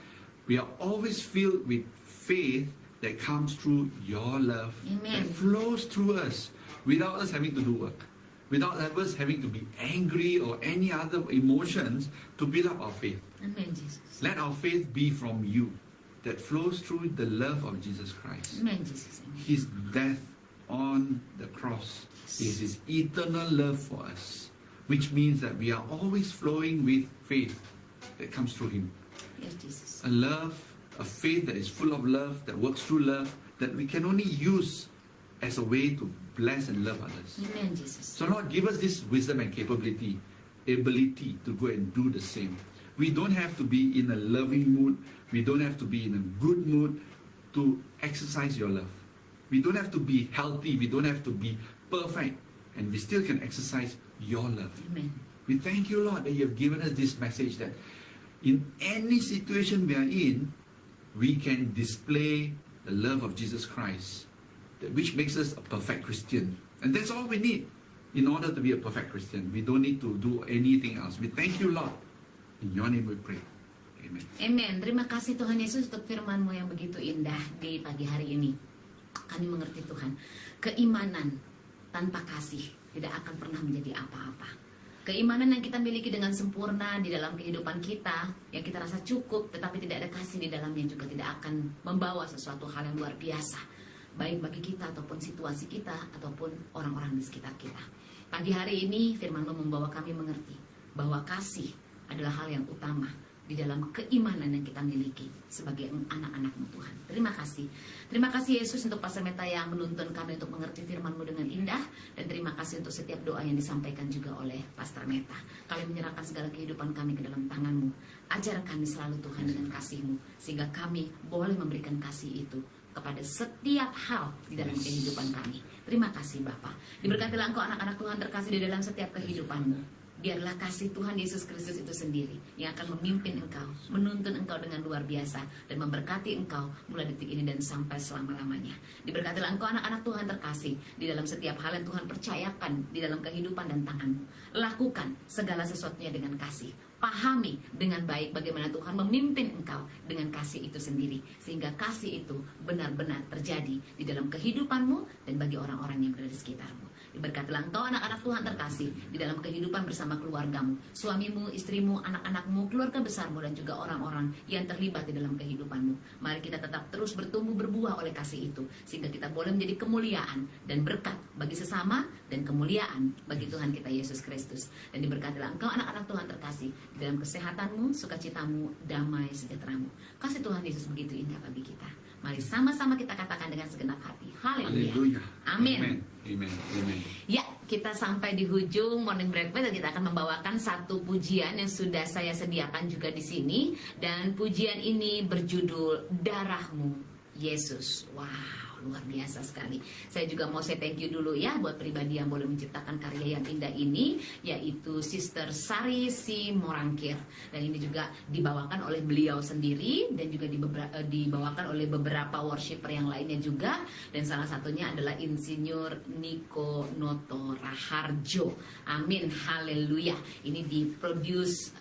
we are always filled with faith that comes through your love, Amen. that flows through us without us having to do work, without us having to be angry or any other emotions to build up our faith. Amen, Jesus. Let our faith be from you, that flows through the love of Jesus Christ. Amen, Jesus. Amen. His death on the cross is His eternal love for us, which means that we are always flowing with faith that comes through Him. Yes, Jesus. A love, a faith that is full of love, that works through love, that we can only use as a way to bless and love others. Amen, Jesus. So Lord, give us this wisdom and capability, ability to go and do the same. We don't have to be in a loving mood. We don't have to be in a good mood to exercise your love. We don't have to be healthy. We don't have to be perfect. And we still can exercise your love. Amen. We thank you, Lord, that you have given us this message that in any situation we are in, we can display the love of Jesus Christ, which makes us a perfect Christian. And that's all we need in order to be a perfect Christian. We don't need to do anything else. We thank you, Lord. In your name we pray. Amen. Amen. Terima kasih Tuhan Yesus untuk firman-Mu yang begitu indah di pagi hari ini. Kami mengerti Tuhan, keimanan tanpa kasih tidak akan pernah menjadi apa-apa. Keimanan yang kita miliki dengan sempurna di dalam kehidupan kita, yang kita rasa cukup, tetapi tidak ada kasih di dalamnya, juga tidak akan membawa sesuatu hal yang luar biasa, baik bagi kita ataupun situasi kita ataupun orang-orang di sekitar kita. Pagi hari ini firman-Mu membawa kami mengerti bahwa kasih adalah hal yang utama di dalam keimanan yang kita miliki sebagai anak-anak-Mu Tuhan. Terima kasih. Terima kasih Yesus untuk Pastor Meta yang menuntun kami untuk mengerti firman-Mu dengan indah. Dan terima kasih untuk setiap doa yang disampaikan juga oleh Pastor Meta. Kami menyerahkan segala kehidupan kami ke dalam tangan-Mu. Ajar kami selalu Tuhan dengan kasih-Mu, sehingga kami boleh memberikan kasih itu kepada setiap hal di dalam kehidupan kami. Terima kasih Bapa. Diberkatilah Engkau anak-anak Tuhan terkasih di dalam setiap kehidupan-Mu. Biarlah kasih Tuhan Yesus Kristus itu sendiri yang akan memimpin engkau, menuntun engkau dengan luar biasa, dan memberkati engkau mulai detik ini dan sampai selama-lamanya. Diberkatilah engkau anak-anak Tuhan terkasih di dalam setiap hal yang Tuhan percayakan di dalam kehidupan dan tanganmu. Lakukan segala sesuatunya dengan kasih. Pahami dengan baik bagaimana Tuhan memimpin engkau dengan kasih itu sendiri, sehingga kasih itu benar-benar terjadi di dalam kehidupanmu dan bagi orang-orang yang berada di sekitarmu. Diberkatilah engkau anak-anak Tuhan terkasih di dalam kehidupan bersama keluargamu, suamimu, istrimu, anak-anakmu, keluarga besarmu, dan juga orang-orang yang terlibat di dalam kehidupanmu. Mari kita tetap terus bertumbuh berbuah oleh kasih itu, sehingga kita boleh menjadi kemuliaan dan berkat bagi sesama dan kemuliaan bagi Tuhan kita Yesus Kristus. Dan diberkatilah engkau anak-anak Tuhan terkasih di dalam kesehatanmu, sukacitamu, damai sejahteramu. Kasih Tuhan Yesus begitu indah bagi kita. Mari sama-sama kita katakan dengan segenap hati. Haleluya. Haleluya. Amin. Amen. Amen. Ya, kita sampai di hujung Morning Breakfast dan kita akan membawakan satu pujian yang sudah saya sediakan juga di sini. Dan pujian ini berjudul Darahmu Yesus. Wow, luar biasa sekali. Saya juga mau say thank you dulu ya buat pribadi yang boleh menciptakan karya yang indah ini, yaitu Sister Sari Si Morangkir. Dan ini juga dibawakan oleh beliau sendiri dan juga dibawakan oleh beberapa worshiper yang lainnya juga. Dan salah satunya adalah Insinyur Niko Noto Raharjo. Amin, haleluya. Ini diproduce,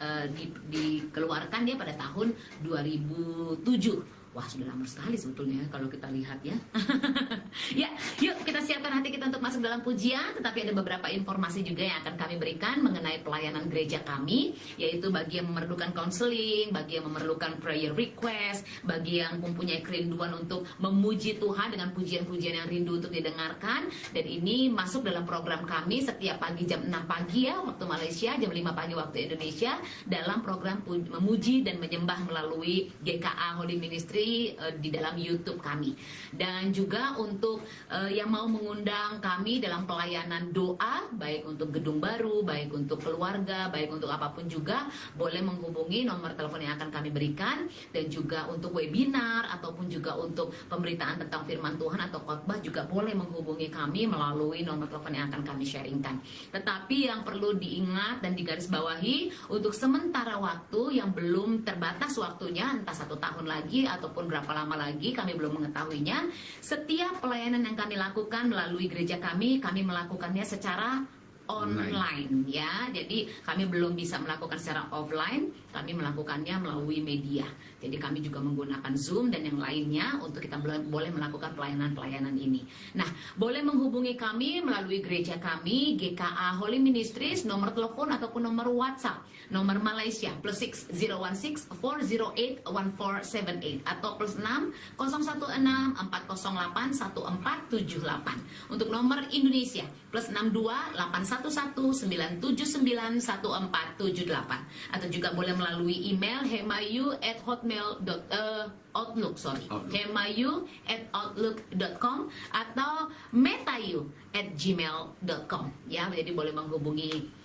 dikeluarkan dia pada tahun 2007. Wah, sudah lama sekali sebetulnya kalau kita lihat ya. Ya, yuk kita siapkan hati kita untuk masuk dalam pujian. Tetapi ada beberapa informasi juga yang akan kami berikan mengenai pelayanan gereja kami, yaitu bagi yang memerlukan counseling, bagi yang memerlukan prayer request, bagi yang mempunyai kerinduan untuk memuji Tuhan dengan pujian-pujian yang rindu untuk didengarkan. Dan ini masuk dalam program kami setiap pagi jam 6 pagi ya waktu Malaysia, jam 5 pagi waktu Indonesia, dalam program memuji dan menyembah melalui GKA Holy Ministry di dalam YouTube kami. Dan juga untuk yang mau mengundang kami dalam pelayanan doa, baik untuk gedung baru, baik untuk keluarga, baik untuk apapun juga, boleh menghubungi nomor telepon yang akan kami berikan. Dan juga untuk webinar ataupun juga untuk pemberitaan tentang firman Tuhan atau khotbah juga boleh menghubungi kami melalui nomor telepon yang akan kami sharingkan. Tetapi yang perlu diingat dan digarisbawahi, untuk sementara waktu yang belum terbatas waktunya, entah 1 tahun lagi ataupun berapa lama lagi kami belum mengetahuinya, setiap pelayanan yang kami lakukan melalui gereja kami melakukannya secara online ya. Jadi kami belum bisa melakukan secara offline, kami melakukannya melalui media. Jadi kami juga menggunakan Zoom dan yang lainnya untuk kita boleh melakukan pelayanan-pelayanan ini. Nah, boleh menghubungi kami melalui gereja kami GKA Holy Ministries, nomor telepon ataupun nomor WhatsApp. Nomor Malaysia +6 016 408 1478 atau +6 016 408 1478. Untuk nomor Indonesia +62 811 979 1478 atau juga boleh melalui email hemayu@outlook.com atau metayu@gmail.com ya. Jadi boleh menghubungi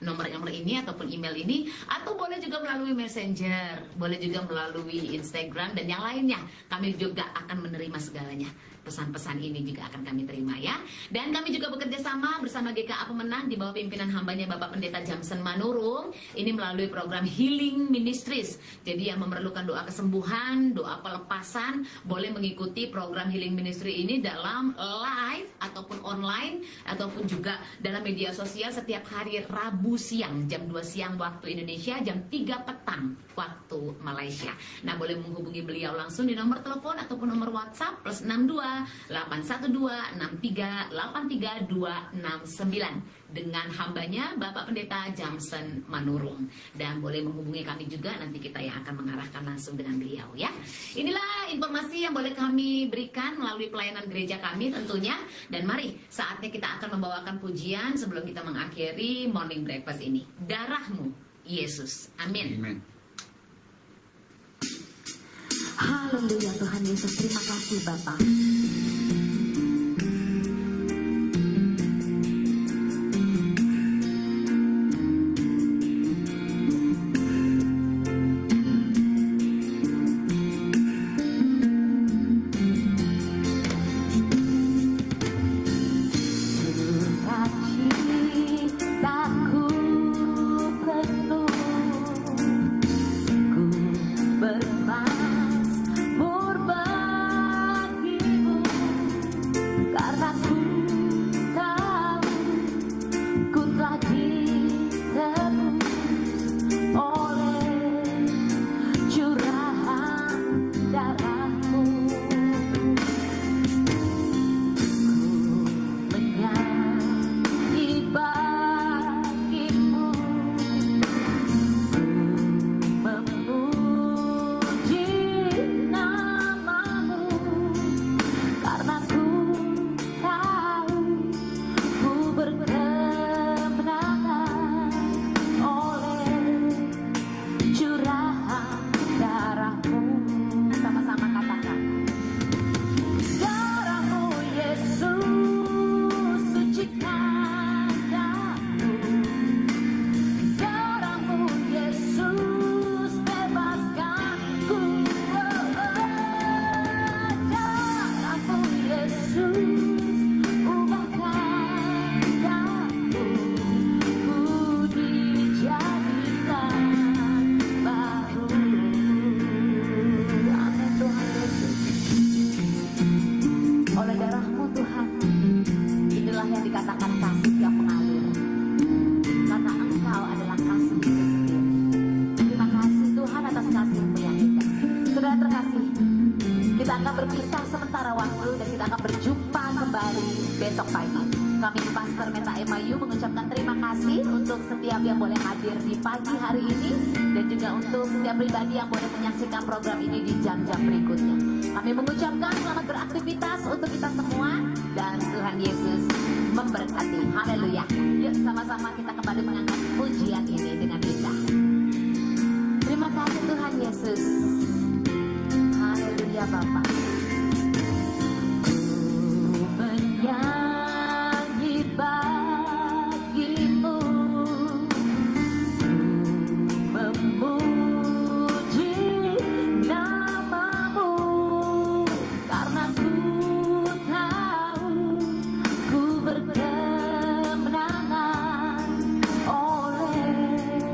nomor ini ataupun email ini, atau boleh juga melalui Messenger, boleh juga melalui Instagram dan yang lainnya. Kami juga akan menerima segalanya. Pesan-pesan ini juga akan kami terima ya. Dan kami juga bekerja sama bersama GKA Pemenang di bawah pimpinan hambanya Bapak Pendeta Jamsen Manurung. Ini melalui program Healing Ministries. Jadi yang memerlukan doa kesembuhan, doa pelepasan, boleh mengikuti program Healing Ministry ini dalam live ataupun online ataupun juga dalam media sosial setiap hari Rabu siang jam 2 siang waktu Indonesia, jam 3 petang waktu Malaysia. Nah, boleh menghubungi beliau langsung di nomor telepon ataupun nomor WhatsApp +62 812 63 83 269 dengan hambanya Bapak Pendeta Jamsen Manurung. Dan boleh menghubungi kami juga, nanti kita yang akan mengarahkan langsung dengan beliau ya. Inilah informasi yang boleh kami berikan melalui pelayanan gereja kami tentunya. Dan mari saatnya kita akan membawakan pujian sebelum kita mengakhiri Morning Breakfast ini. Darahmu Yesus. Amin. Amen. Haleluya Tuhan Yesus, terima kasih Bapak. Bermasmur bagi akan berpisah sementara waktu dan kita akan berjumpa kembali besok pagi. Kami Pastor Meta Emayu mengucapkan terima kasih untuk setiap yang boleh hadir di pagi hari ini dan juga untuk setiap pribadi yang boleh menyaksikan program ini di jam-jam berikutnya. Kami mengucapkan selamat beraktivitas untuk kita semua dan Tuhan Yesus memberkati. Haleluya. Yuk sama-sama kita kembali mengangkat pujian ini dengan indah. Terima kasih Tuhan Yesus. Haleluya Bapa. Ku menyanyi bagimu, memuji namamu, karena ku tahu ku berkemenangan oleh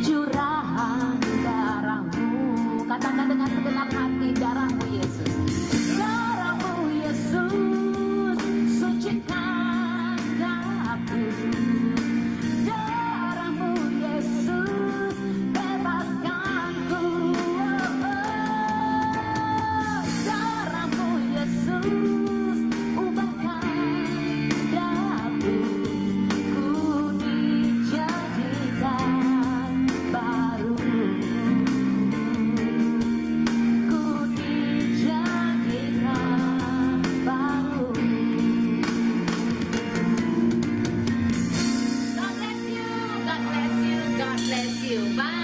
curahan darahmu. Katakan dengan segenap hati, darahmu Yesus, darahmu Yesus, sucikan aku, darahmu Yesus, bebaskanku, darahmu Yesus, ubahkan daku, ku dijadikan baru. God bless you. God bless you. God bless you. Bye.